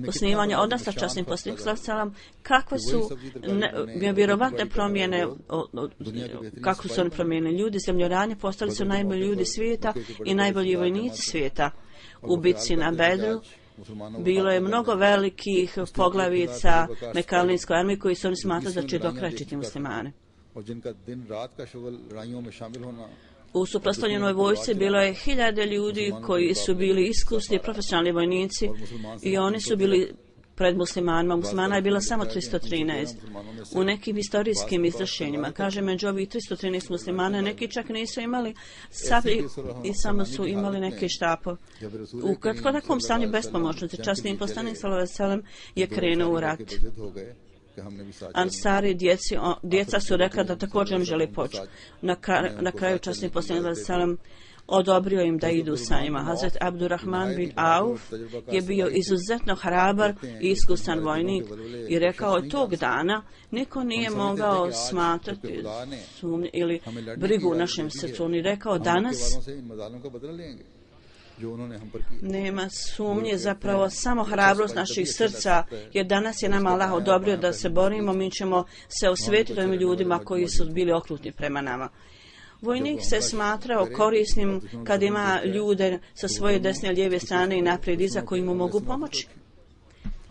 osnivanja odnosa časnim poslanikom, kakve su nevjerovatne promjene, kako su oni promijenili. Ljudi zemljoradnje postali su najbolji ljudi svijeta i najbolji vojnici svijeta. U bitci na Bedru bilo je mnogo velikih poglavica Mekanlijskoj armiji koji su oni smatrali da će dokrajčiti muslimane. U suprotstavljenoj vojsci bilo je 1000 ljudi koji su bili iskusni profesionalni vojnici i oni su bili pred muslimanima. Muslimana je bila samo 313. U nekim historijskim izvršenjima, kaže, među ovih 313 muslimana neki čak nisu imali sablji i samo su imali neke štapove. U takvom stanju bespomoćnosti časni poslanik sallallahu alejhi ve sellem je krenuo u rat. Ansari djeca su rekla da također ne žele poći. Na kraju časni poslanik sallallahu alejhi ve sellem odobrio im da idu sa njima. Hazret Abdurrahman bin Auf je bio izuzetno hrabar i iskusan vojnik i rekao je tog dana niko nije mogao smatrati sumnje ili brigu u našem srcu. On je rekao danas nema sumnje, zapravo samo hrabrost naših srca, jer danas je nama Allah odobrio da se borimo, mi ćemo se osvetiti ovim ljudima koji su bili okrutni prema nama. Vojnik se smatrao korisnim kad ima ljude sa svoje desne i lijeve strane i naprijed iza koji mu mogu pomoći.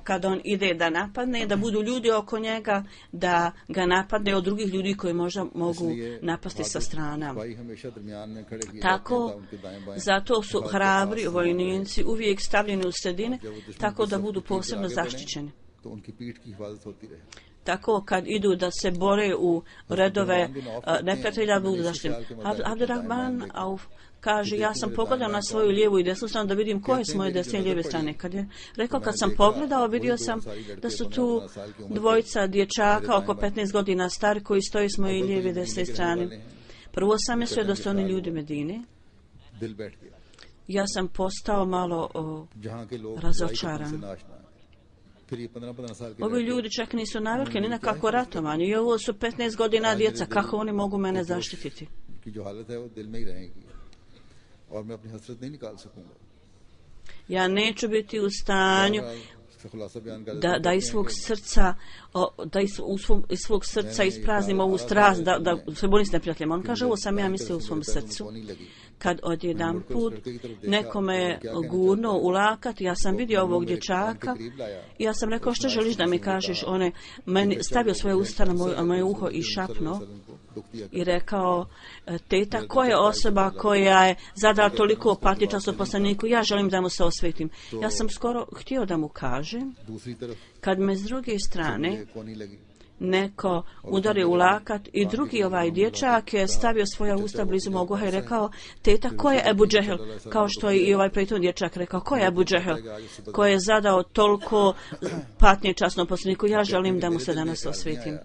Kad on ide da napadne, da budu ljudi oko njega, da ga napadne od drugih ljudi koji možda mogu napasti sa strana. Tako, zato su hrabri vojnici uvijek stavljeni u sredine, tako da budu posebno zaštićeni. Tako kad idu da se bore u redove neprijatelja budu zaštićeni. Abdurrahman Auf kaže, ja sam pogledao na svoju lijevu i desnu stranu da vidim koje su moje desne i lijeve strane. Kad sam pogledao, vidio sam da su tu dvojica dječaka oko 15 godina stari koji stoji s moje lijeve i desne strane. Prvo sam mislio da su oni ljudi Medine. Ja sam postao malo razočaran. Ovi ljudi čak nisu navikli ni na kako ratovanje i ovo su 15 godina djeca, kako oni mogu mene zaštititi? Ja neću biti u stanju da iz svog srca ispraznim ovu strast, da se borim s neprijateljima. On kaže, ovo sam ja mislio u svom srcu. Kad odjedan put nekome je gurno u lakat, ja sam vidio ovog dječaka i ja sam rekao, što želiš da mi kažeš? On je meni stavio svoje usta na moje uho i šapno i rekao, teta, ko je osoba koja je zadala toliko patnje časnom poslaniku, ja želim da mu se osvetim. Ja sam skoro htio da mu kažem, kad me s druge strane neko udari u lakat i drugi ovaj dječak je stavio svoja usta blizu mog uha i rekao, teta, ko je Ebu Džehel? Kao što je i ovaj prethodni dječak rekao, ko je Ebu Džehel? Ko je zadao toliko patnje časnom poslaniku, ja želim da mu se danas osvetim.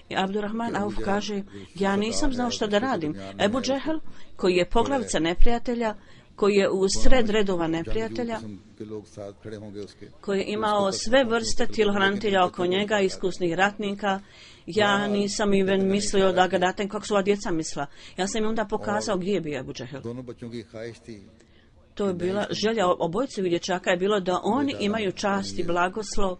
I Abdurrahman Auf kaže, ja nisam znao što da radim. Ebu Džehel, koji je poglavica neprijatelja, koji je u sred redova neprijatelja, koji je imao sve vrste tjelohranitelja oko njega, iskusnih ratnika. Ja nisam even mislio da ga datem kako su ova djeca misla. Ja sam im onda pokazao gdje je bio Ebu Džehel. To je bila želja obojcevih dječaka, je bilo da oni imaju čast i blagoslov,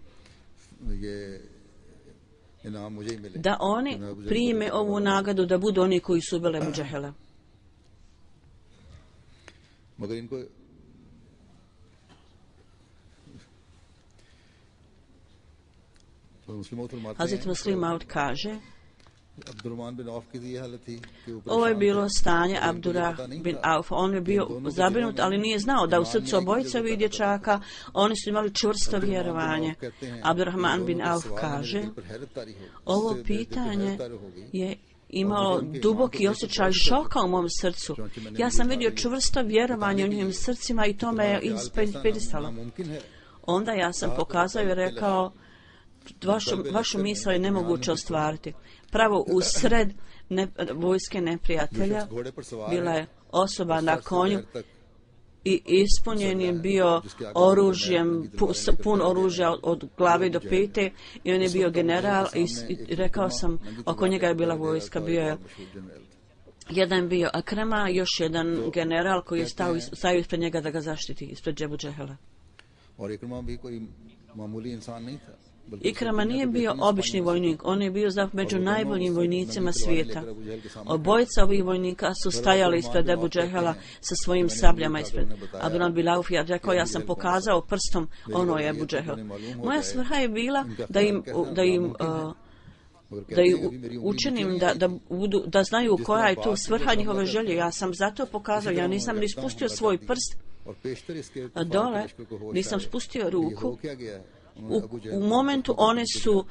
da oni prime ovu nagradu, da budu oni koji su ubili Ebu Džehela. Hazret Muslim Maud kaže, ovo je bilo stanje Abdurrah bin Auf. On je bio zabrinut, ali nije znao da u srcu obojice ovih dječaka oni su imali čvrsto vjerovanje. Abdurrahman bin Auf kaže, ovo pitanje je imalo duboki osjećaj šoka u mom srcu. Ja sam vidio čvrsto vjerovanje u njihovim srcima i to me je inspirisalo. Onda ja sam pokazao i rekao, vašu misao je nemoguće ostvariti. Pravo u sred vojske neprijatelja bila je osoba na konju i ispunjen je bio oružjem, pun oružja od glave do pete, i on je bio general i rekao sam, oko njega je bila vojska, bio je jedan bio Akrama, još jedan general koji je stavio ispred njega da ga zaštiti, ispred Ebu Džehela. Ikrama nije bio obični vojnik, on je bio među najboljim vojnicima svijeta. Obojica ovih vojnika su stajali ispred Ebu Džehela sa svojim sabljama ispred. Abdurrahman bin Auf je rekao, ja sam pokazao prstom, ono je Ebu Džehel. Moja svrha je bila da im učinim da znaju koja je tu svrha njihove želje. Ja sam zato pokazao, ja nisam ni spustio svoj prst dole, nisam spustio ruku. U momentu one su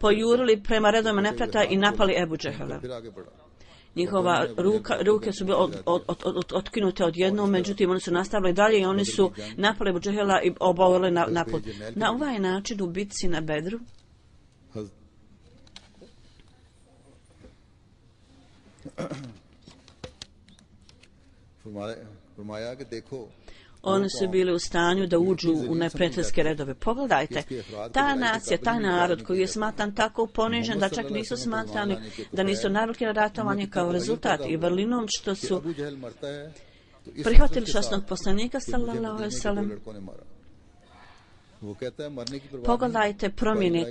pojurili prema redovima neprijatelja i napali Ebu Džehela. Njihova ruke su bile otkinute odjednom, međutim oni su nastavili dalje i oni su napali Ebu Džehela i obavili napad. Na ovaj način u bitci na Bedru oni su bili u stanju da uđu u neprijateljske redove. Pogledajte, ta nacija, taj narod koji je smatran tako ponižen da čak nisu smatrani, da nisu navikli na ratovanje kao rezultat i vrlinom što su prihvatili časnog poslanika sallallahu alejhi ve sellem. Pogledajte promjene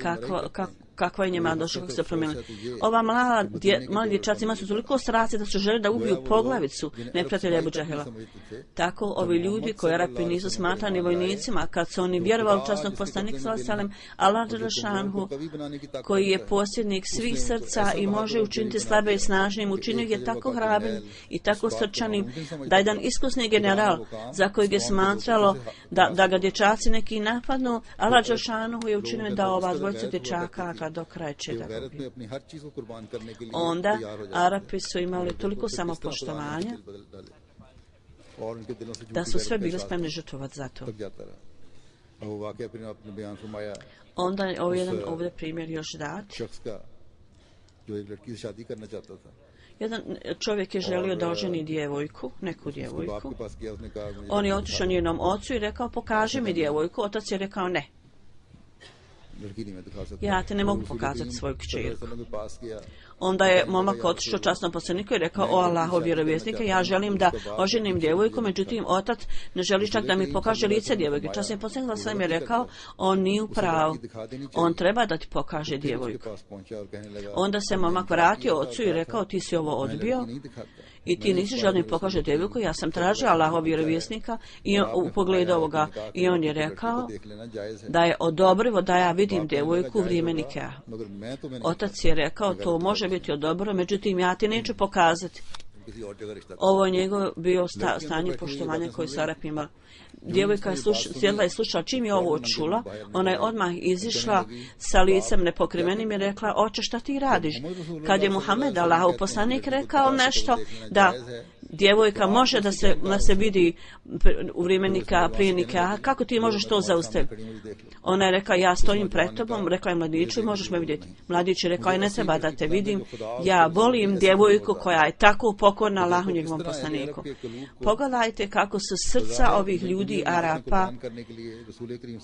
kakva je njima došlo, kako se promijenili. Ova mali dječaci imaju su toliko sraci da su želi da ubiju poglavicu neprijatelja Ebu Džehela. Tako ovi ljudi koji Arapi nisu smatrani vojnicima, kad su oni vjerovali u časnog poslanika sallallahu alejhi ve sellem, Allah dželešanhu, koji je posjednik svih srca i može učiniti slabe i snažnim, učinio je tako hrabrim i tako srčanim da jedan iskusni general za kojeg je smatralo da ga dječaci neki napadnu, Allah dželešanhu je učinio da ova dvojica dječaka ga do kraja će da gubi. Onda Arapi su imali toliko samopoštovanja da su sve bili spremni žrtvovati za to. Onda je ovdje primjer još dat. Jedan čovjek je želio da oženi djevojku, neku djevojku. On je otišao njenom ocu i rekao, pokaži mi djevojku. Otac je rekao, ne. Ja te ne mogu pokazati svoju kćerku. Onda je momak otišao časnom poslaniku i rekao, o Allahov vjerovjesnike, ja želim da oženim djevojku, međutim otac ne želi čak da mi pokaže lice djevojke. Časni poslanik sam je rekao, on nije u pravu, on treba da ti pokaže djevojku. Onda se momak vratio ocu i rekao, ti si ovo odbio i ti nisi želio mi pokaže djevojku, ja sam tražio Allahov vjerovjesnika i u pogledu ovoga, i on je rekao da je odobrivo da ja vidim djevojku u vrijeme nikaha. Otac je rekao, to može biti odobro, međutim ja ti neću pokazati. Ovo je njegov bio stanje poštovanja koji su Arapi imali. Djevojka je sjedla i slušala, čim je ovo čula, ona je odmah izišla sa licem nepokrivenim i rekla, oče, šta ti radiš? Kad je Muhammed, Allahov poslanik, rekao nešto da djevojka može da se vidi u vrijeme nikaha, prije nikaha, kako ti možeš to zaustaviti? Ona je rekla, ja stojim pred tobom, rekla je mladiću, možeš me vidjeti. Mladić je rekao, ne treba da te vidim, ja volim djevojku koja je tako pokorna Allahu njegovom poslaniku. Pogledajte kako su srca ovih ljudi Arapa,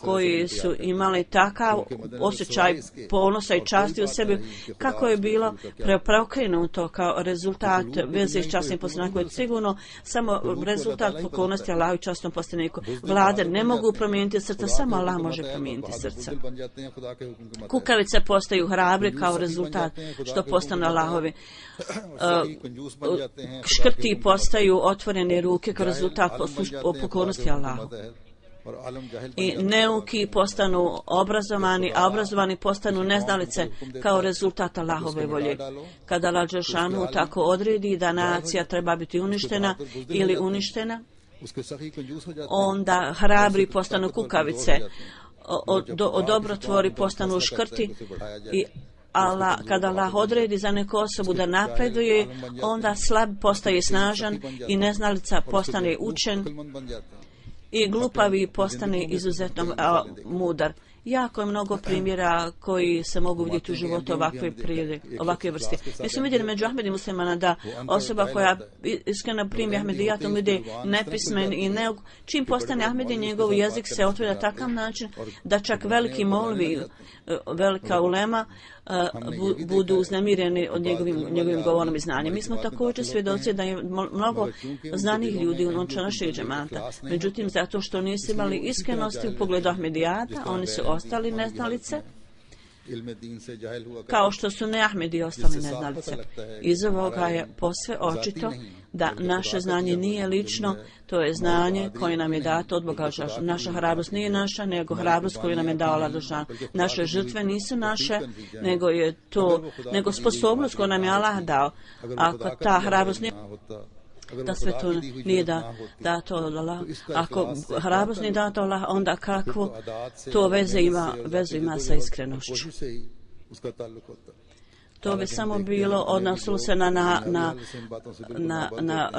koji su imali takav osjećaj ponosa i časti u sebi, kako je bilo preokrenuto kao rezultat veze s časnim poslanikom. Je sigurno samo rezultat pokornosti Allahu i časnom poslaniku. Vlade ne mogu promijeniti srca, samo Allah može promijeniti srca. Kukavice postaju hrabri kao rezultat što postanu Allahovi. Škrti postaju otvorene ruke kao rezultat pokornosti Allahu. I neuki postanu obrazovani, a obrazovani postanu neznalice kao rezultat Allahove volje. Kada Allah dželešanu tako odredi da nacija treba biti uništena ili uništena, onda hrabri postanu kukavice, dobrotvori postanu škrti i kada Allah odredi za neku osobu da napreduje, onda slab postaje snažan i neznalica postane učen i glupavi postane izuzetno mudar. Jako je mnogo primjera koji se mogu vidjeti u životu ovakve vrste. Mi smo vidjeli među Ahmedi muslimana da osoba koja iskreno primi Ahmedijatom bude nepismen i čim postane Ahmedi, njegov jezik se otvori na takav način da čak veliki molvi, velika ulema budu uznemireni od njegovim govorom i znanjem. Mi smo također svjedoci da je mnogo znanih ljudi u našeg džemata. Međutim, zato što nisu imali iskrenosti u pogledu Ahmedijata, oni su ostali neznalice, kao što su neahmedi ostali neznalice. Iz ovoga je posve očito da naše znanje nije lično, to je znanje koje nam je dato od Boga. Naša hrabrost nije naša, nego hrabrost koju nam je dao Allah. Naše žrtve nisu naše, nego sposobnost koju nam je Allah dao. Ako ta hrabrost nije da sve to nije dato od Allah. Ako hrabrost nije dato od Allah, onda kakvo to vezu ima sa iskrenošću. To bi samo bilo odnosilo se na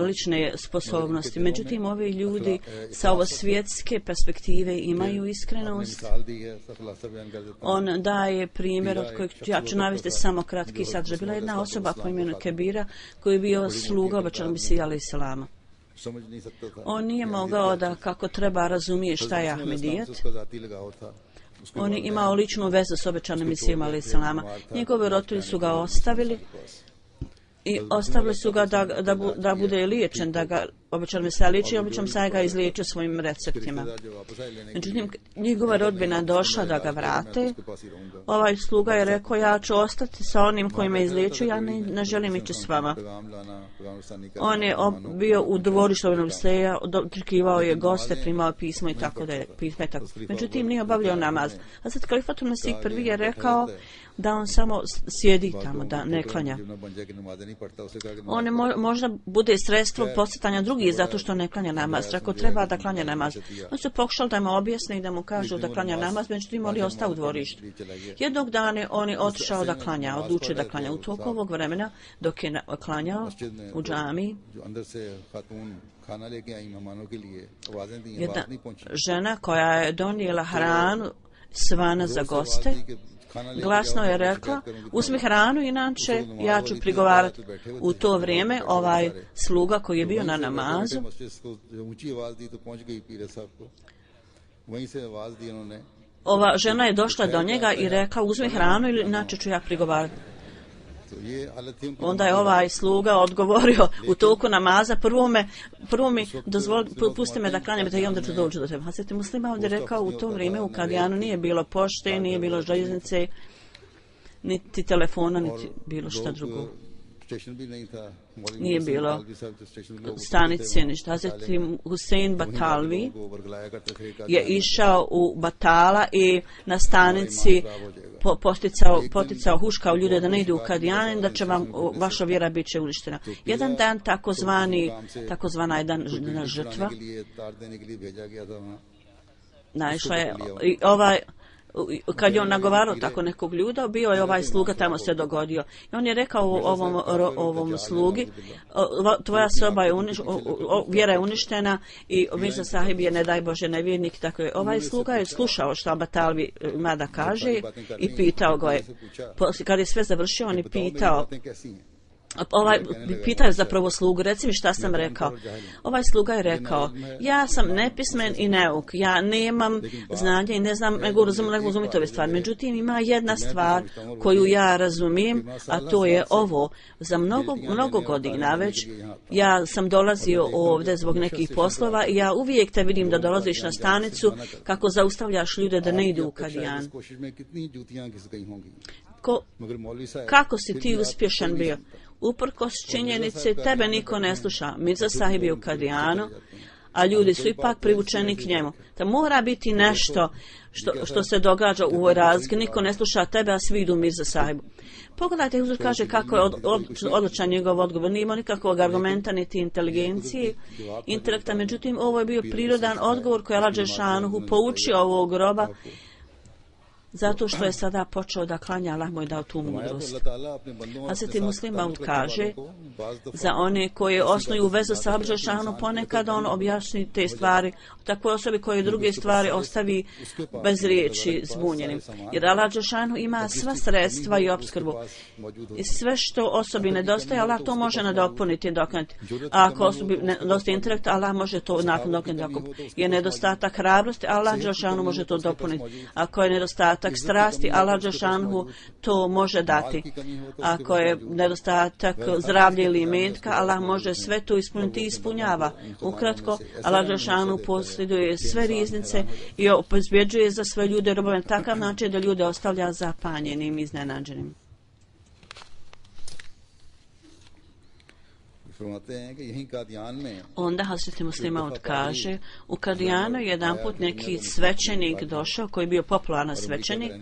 lične sposobnosti. Međutim, ovi ljudi sa ovo svjetske perspektive imaju iskrenost. On daje primjer od kojeg ja ću navesti samo kratki sadržaj. Bila jedna osoba po imenu Kebira koji je bio sluga obećanog Mesija alejhi selama. On nije mogao da kako treba razumije šta je Ahmedijet. On je imao ličnu vezu s obećanim Mesijom alejhi selama. Njegovi roditelji su ga ostavili i ostavili su ga da bude liječen, da ga obećan Mesija liječi i obećan Mesija ga izliječio svojim receptima. Međutim, njegova rodbina došla da ga vrate. Ovaj sluga je rekao, ja ću ostati sa onim koji me izliječio, ja ne želim ići s vama. On je bio u dvorištu Meseja, očekivao je goste, primao pismo i tako da je Međutim, nije obavljao namaz. A sad Kalifatul Mesih prvi je rekao da on samo sjedi tamo, da ne klanja. On možda bude sredstvo podsjetanja drugih zato što ne klanja namaz. Ako treba da klanja namaz. On se pokušao da mu objasni i da mu kažu da klanja namaz, međutim on je ostao u dvorištu. Jednog dana on je otišao da klanja, odlučio da klanja. U toku ovog vremena dok je klanjao u džamiji, jedna žena koja je donijela hranu svana za goste, glasno je rekla, uzmi hranu, inače ja ću prigovarati. U to vrijeme ovaj sluga koji je bio na namazu, ova žena je došla do njega i rekla, uzmi hranu ili inače ću ja prigovarati. Onda je ovaj sluga odgovorio u toku namaza, prvo mi pusti me da klanjam i onda ću doći do tebe. Hazreti Muslima ovdje rekao, u to vrijeme u Kadijanu nije bilo pošte, nije bilo željeznice, niti telefona, niti bilo šta drugo. Nije bilo stanice, ništa. Hazreti Husein Batalvi je išao u Batala i na stanici poticao, huškao ljude da ne idu u Kadijan, da će vam vaša vjera bit će uništena. Jedan dan takozvana jedna žrtva naišla je i kad je on nagovarao tako nekog ljuda, bio je ovaj sluga tamo se dogodio. I on je rekao ovom slugi, tvoja soba je vjera je uništena i Mirza Sahib je, ne daj Bože, nevjernik. Tako je. Ovaj sluga je slušao što Batalvi ima da kaže i pitao ga je. Kad je sve završio, on je pitao, pitaju zapravo slugu, reci mi šta sam rekao. Ovaj sluga je rekao, ja sam nepismen i neuk, ja nemam znanja i ne znam, nego razumiti ove stvari. Međutim, ima jedna stvar koju ja razumijem, a to je ovo. Za mnogo godina već ja sam dolazio ovdje zbog nekih poslova i ja uvijek te vidim da dolaziš na stanicu kako zaustavljaš ljude da ne idu u Kadijan. Kako si ti uspješan bio? Uprkos činjenice, tebe niko ne sluša. Mirza Sahib je u Kadijanu, a ljudi su ipak privučeni k njemu. Da mora biti nešto što se događa u ovoj razliki. Niko ne sluša tebe, a svi idu Mirza Sahibu. Pogledajte, Huzur kaže kako je odličan njegov odgovor. Nije imao nikakvog argumenta, niti inteligencije, intelekta. Međutim, ovo je bio prirodan odgovor koji je Allah Đelešanuhu poučio ovog roba, zato što je sada počeo da klanja, Allah mu je dao tu mudrost. Hazreti Muslim Maud kaže, za one koje osnuju vezu sa Allah Đelešanuhu, ponekad on objasni te stvari takvoj osobi koje druge stvari ostavi bez riječi zbunjenim. Jer Allah Đelešanuhu ima sva sredstva i opskrbu. I sve što osobi nedostaje, Allah to može nadopuniti i doknati. A ako osobi nedostaje intelekta, Allah može to nadoknaditi. Ako je nedostatak hrabrosti, Allah Đelešanuhu može to dopuniti. Ako je nedostatak strasti, Allah Đelešanuhu to može dati. Ako je nedostatak zdravlja ili imetka, Allah može sve to ispuniti i ispunjava. Ukratko, Allah Đelešanuhu posjeduje sve riznice i obezbjeđuje za sve ljude robove na takav način da ljude ostavlja zapanjenim i iznenađenim. Onda Hazreti Muslim Maud kaže, u Kadijanu jedan put neki svećenik došao koji je bio popularan svećenik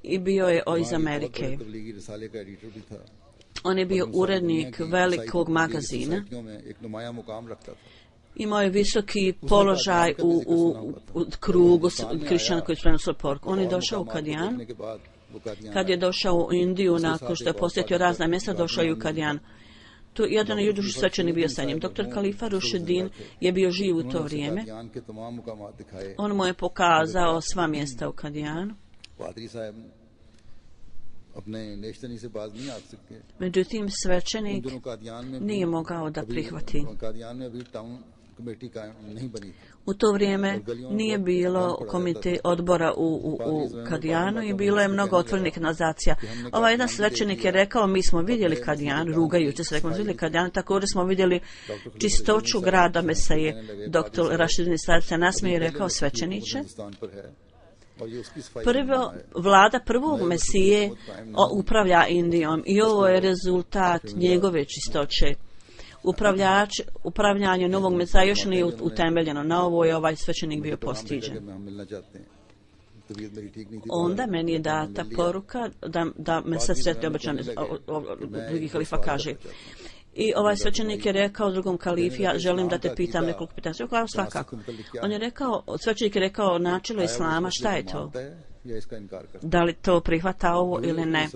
i bio je iz Amerike. On je bio urednik velikog magazina. Imao je visoki položaj u krugu kršćana koji prenosili poruku. On je došao u Kadijan. Kad je došao u Indiju, nakon što je posjetio razna mjesta, došao je u Kadijan. Tu jedan juduši svećenik bio sa njim. Dr. Kalifa Rušedin je bio živ u to vrijeme. On mu je pokazao sva mjesta u Kadijanu. Međutim, svećenik nije mogao da prihvati. U to vrijeme nije bilo komite odbora u Kadijanu i bilo je mnogo otvorenih organizacija. Ovaj jedan svećenik je rekao, mi smo vidjeli Kadijan, rugajući se, rekao, vidjeli Kadijan, također smo vidjeli čistoću grada Mesaje. Dr. Rašidin Sad se nasmije i rekao, svećeniče, vlada prvog Mesije upravlja Indijom i ovo je rezultat njegove čistoće. Upravljanje novog Mesaja još nije utemeljeno. Na ovo je ovaj svećenik bio postiđen. Onda meni je data poruka da me se sretni obećan, drugi halifa kaže. I ovaj svećenik je rekao drugom kalifi, ja želim da te pitam nekoliko pitanja. Kao svakako. On je rekao, svećenik je rekao načelo islama, šta je to? Da li to prihvata ovo ili ne?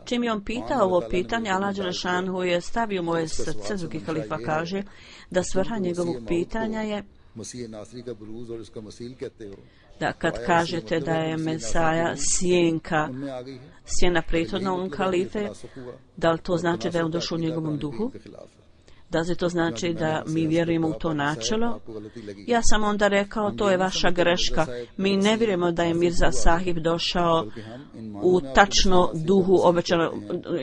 Čim je on pitao ovo pitanje, Allah Đelešanuhu je stavio moje srce, drugi halifa kaže, da svrha njegovog pitanja je da kad kažete da je Mesaja sjena prethodnog kalife, da li to znači da je on došao u njegovom duhu? Da li to znači da mi vjerujemo u to načelo? Ja sam onda rekao, to je vaša greška. Mi ne vjerujemo da je Mirza Sahib došao u tačno duhu obećano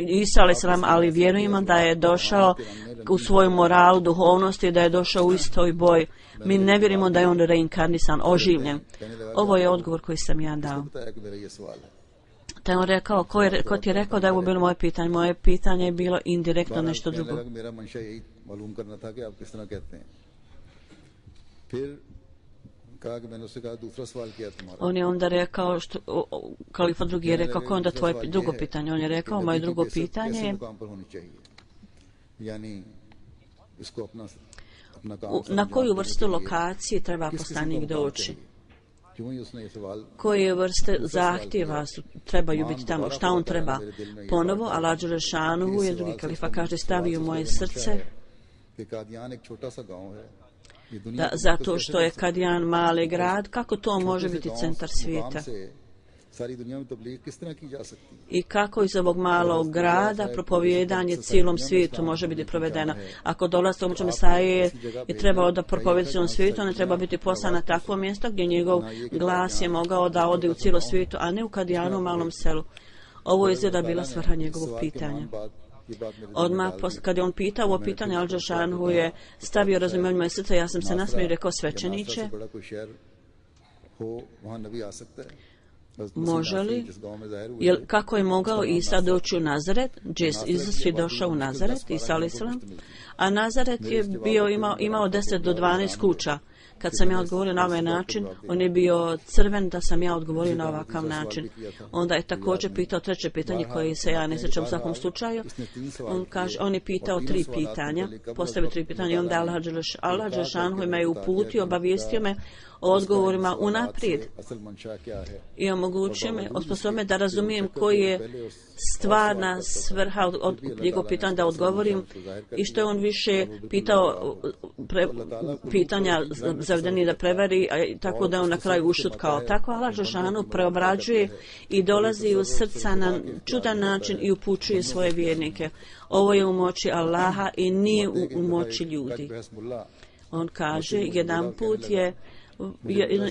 Isa a.s., ali vjerujemo da je došao u svoju moralu, duhovnosti, da je došao u istoj boji. Mi ne vjerujemo da je on reinkarnisan, oživljen. Ovo je odgovor koji sam ja dao. Te on rekao, ko ti je rekao da je ovo bilo moje pitanje? Moje pitanje je bilo indirektno nešto drugo. On je onda rekao, kalifa drugi je rekao, ko je onda tvoje drugo pitanje? On je rekao, moje drugo pitanje je na koju vrstu lokacije treba poslanik doći? koje vrste zahtjeva trebaju biti tamo, šta on treba. Ponovo, Allah Đelešanuhu je drugi kalifa kaže stavi u moje srce da zato što je Kadijan mali grad, kako to može biti centar svijeta? I kako iz ovog malog grada propovijedanje cijelom svijetu može biti provedeno? Ako dolazi Muhammed Mesaje je trebao da propovijedi cijelom svijetu, on je trebao biti poslan na takvo mjesto gdje njegov glas je mogao da ode u cijelo svijetu, a ne u Kadijanu, malom selu. Ovo je izgleda bila svrha njegovog pitanja. Odmah kad je on pitao ovo pitanje, Al Đelešanuhu je stavio razumijevanje moje srce, ja sam se nasmio i rekao svećeniče, može li, kako je mogao Isa doći u Nazaret, Isus je došao u Nazaret, Isa alejselam, a Nazaret je imao 10 do 12 kuća. Kad sam ja odgovorio na ovaj način, on je bio crven da sam ja odgovorio na ovakav način. Onda je također pitao treće pitanje koje se ja ne sjećam u svakom slučaju. On je pitao 3 pitanja, postavio 3 pitanja i onda Allah Đelešanuhu me je uputio, obavijestio me o odgovorima unaprijed i omogućio me, osposobio me da razumijem koji je stvarna svrha od njegov pitanja da odgovorim i što je on više pitao pitanja zavedeni da prevari, tako da on na kraju ušutkao. Tako Allah Đelešanuhu preobrađuje i dolazi u srca na čudan način i upućuje svoje vjernike. Ovo je u moći Allaha i nije u moći ljudi. On kaže, jedan put je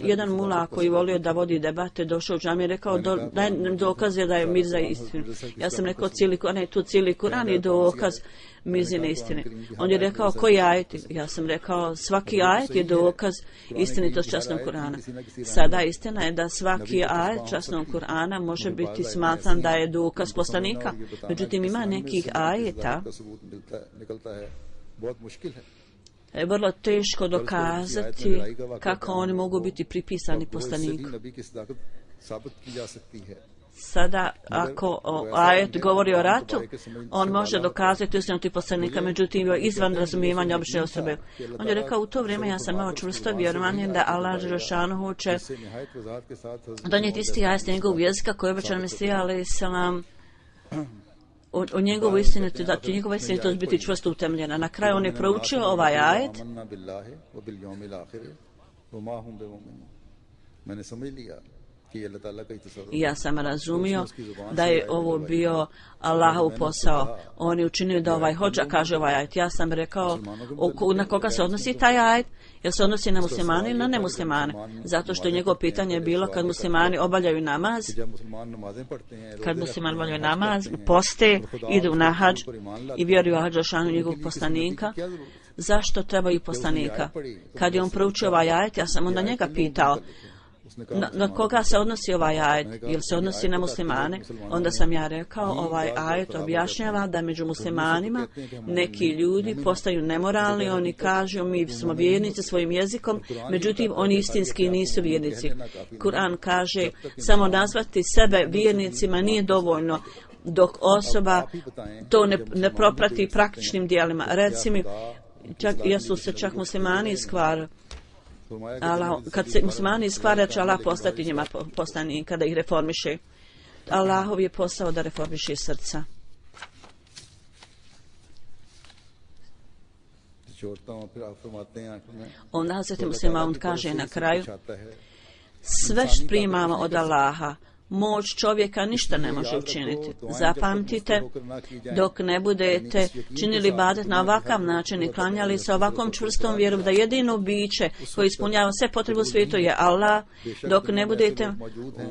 jedan mula koji volio da vodi debate došao u džamiju i rekao daj dokaz je da je Mirza istinu. Ja sam rekao cijeli Kuran je dokaz Mirzine istine. On je rekao koji ajet? Ja sam rekao svaki ajet je dokaz istinitosti časnog Kurana. Sada istina je da svaki ajet časnog Kurana može biti smatran da je dokaz poslanika. Međutim ima nekih ajeta je vrlo teško dokazati kako oni mogu biti pripisani poslaniku. Sada, ako ajet govori o ratu, on može dokazati istinu poslanika, međutim izvan razumijevanja obične osobe. On je rekao, u to vrijeme ja sam imao čvrsto vjerovanje da Allah Đelešanuhu će donijeti isti ajet s njegovog jezika koji je obećan Mesija alejselam o njegovu istinitu, da će njegova istinitost biti čvrsto utemljena. Na kraju on je proučio ovaj ajet i ja sam razumio da je ovo bio Allahov posao. On je učinio da ovaj hodža kaže ovaj ajet. Ja sam rekao na koga se odnosi taj ajet? Jel se odnosi na muslimane ili na nemuslimane? Zato što je njegovo pitanje bilo kad muslimani obavljaju namaz, poste, idu na hadž i vjeruju Allah Đelešanuhu njegovog poslanika, zašto trebaju poslanika? Kad je on proučio ovaj ajet, ja sam onda njega pitao na koga se odnosi ovaj ajet, ili se odnosi na muslimane. Onda sam ja rekao, ovaj ajet objašnjava da među muslimanima neki ljudi postaju nemoralni, oni kažu mi smo vjernici svojim jezikom, međutim oni istinski nisu vjernici. Kur'an kaže samo nazvati sebe vjernicima nije dovoljno dok osoba to ne proprati praktičnim dijelima. Recimo, jesu se čak muslimani iskvarili. Kad se muslimani iskvare, će Allah postati njima poslanik kada ih reformiše. Allahov je posao da reformiše srca. Onda Hazreti Muslim kaže na kraju, sve što primamo od Allaha, moć čovjeka ništa ne može učiniti. Zapamtite, dok ne budete činili ibadet na ovakav način i klanjali sa ovakvom čvrstom vjerom da jedino biće koji ispunjava sve potrebe u svijetu je Allah, dok ne budete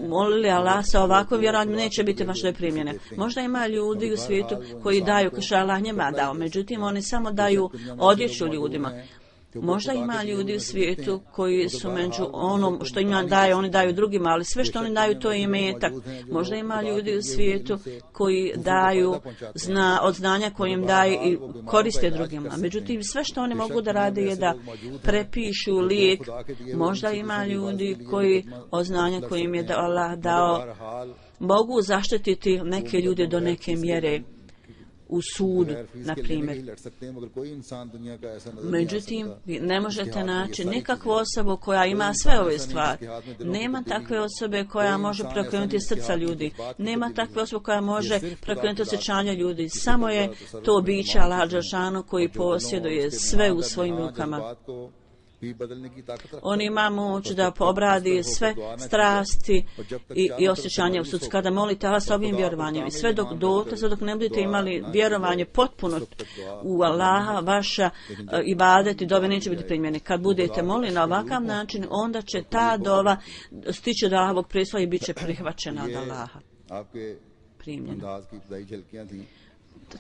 molili Allah sa ovakvom vjerom, neće biti vaše primjene. Možda ima ljudi u svijetu koji daju što Allah njima dao, međutim oni samo daju odjeću ljudima. Možda ima ljudi u svijetu koji su među onom što ima daje, oni daju drugima, ali sve što oni daju to je imetak. Možda ima ljudi u svijetu koji daju od znanja koje im daje i koriste drugima. Međutim, sve što oni mogu da rade je da prepišu lijek. Možda ima ljudi koji od znanja koje im je Allah dao mogu zaštititi neke ljude do neke mjere. u sudu, na primjer. Međutim, vi ne možete naći nikakvu osobu koja ima sve ove stvari. Nema takve osobe koja može preokrenuti srca ljudi. Nema takve osobe koja može preokrenuti osjećanja ljudi. Samo je to biće Allah dželešanu koji posjeduje sve u svojim rukama. On ima moć da obradi sve strasti i osjećanja u srcu. Kada molite Allah s ovim vjerovanjem i sve dok ne budete imali vjerovanje potpuno u Allaha, vaša ibadet i dove neće biti primljene. Kad budete molili na ovakav način, onda će ta dova stići do Allahovog prestola i bit će prihvaćena od Allaha. Primljena.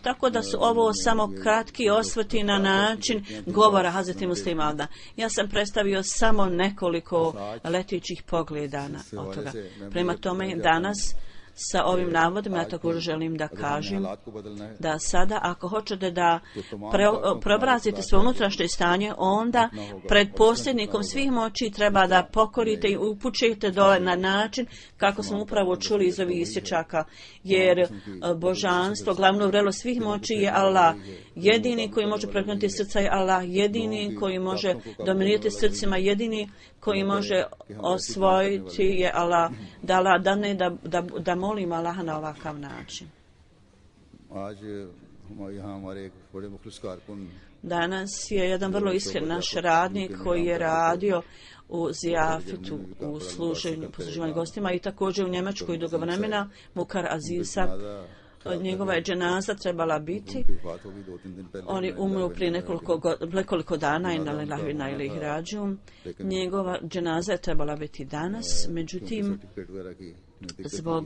Tako da su ovo samo kratki osvrti na način govora Hazreti Muslima. Ja sam predstavio samo nekoliko letićih pogleda od toga. Prema tome danas sa ovim navodima ja također želim da kažem da sada ako hoćete da preobrazite svoje unutrašnje stanje, onda pred posljednikom svih moći treba da pokorite i upućujete dole na način kako smo upravo čuli iz ovih isječaka, jer božanstvo, glavno vrelo svih moći je Allah. Jedini koji može prekrenuti srca je Allah, jedini koji može dominirati srcima, jedini koji može osvojiti je Allah. Da molim Allaha na ovakav način. Danas je jedan vrlo iskren naš radnik koji je radio u Zijafetu, u posluživanju gostima i također u Njemačkoj dugo vremena, Mukar Aziza. Njegova je dženaza trebala biti. Oni umru prije nekoliko dana i na ilih rađu. Njegova dženaza je trebala biti danas, međutim zbog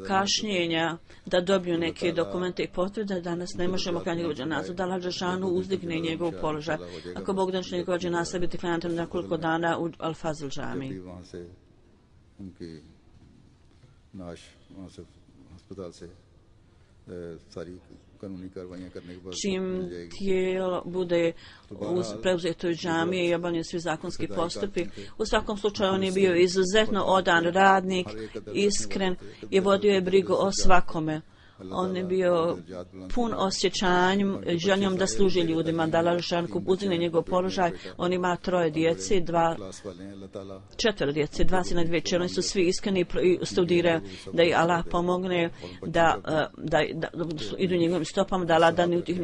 kašnjenja da dobiju neke dokumente i potvrde, danas ne možemo klanjati njegovu dženazu, da Allah dželešanu uzdigne njegov položaj. Ako Bog da će njegova dženaza biti klanjata nekoliko dana u Al-Fazl džamiji. Čim tijelo bude preuzeto iz džamije i obavljeni svi zakonski postupi. U svakom slučaju on je bio izuzetno odan radnik, iskren i vodio je brigu o svakome. On je bio pun osjećanjem, željom da služi ljudima, da Allah dželešanu uzdigne njegov položaj. On ima 3 djece, 4 djece, 2 sina i 2 kćeri. Oni su svi iskreni i studiraju da ih Allah pomogne da idu njegovim stopama, da Allah dane utih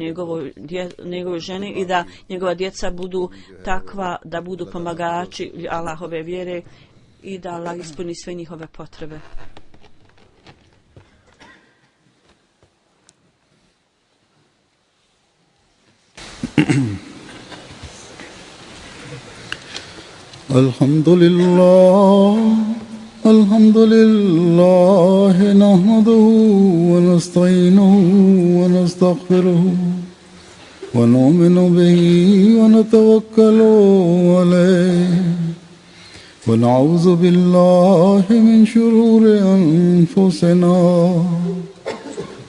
njegovoj ženi i da njegova djeca budu takva da budu pomagači Allahove vjere i da Allah ispuni sve njihove potrebe. Alhamdulillah nahmaduhu wa nasta'inuhu wa nastaghfiruhu wa nu'minu bihi wa natawakkalu alayhi wa na'udhu billahi min shururi anfusina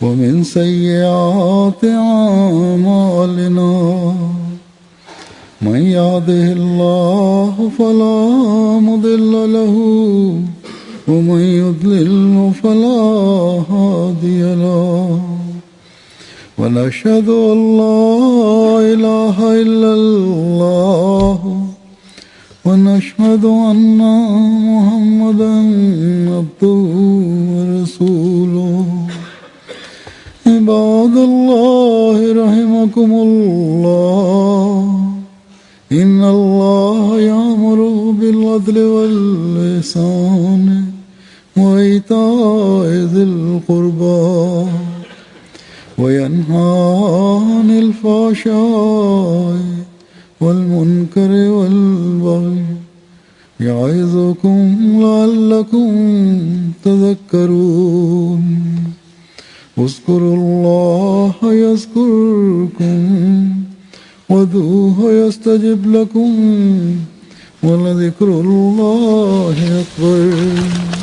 wa min sayyiati a'malina. من يهده الله فلا مضل له ومن يضلل فلا هادي له ونشهد أن لا إله إلا الله ونشهد أن محمدا عبده ورسوله. عباد الله رحمكم الله إن الله يأمر بالعدل والإحسان وإيتاء ذي القربى وينهى عن الفحشاء والمنكر والبغي يعظكم لعلكم تذكرون. اذكروا الله يذكركم وادعوه يستجب لكم ولذكر الله أكبر.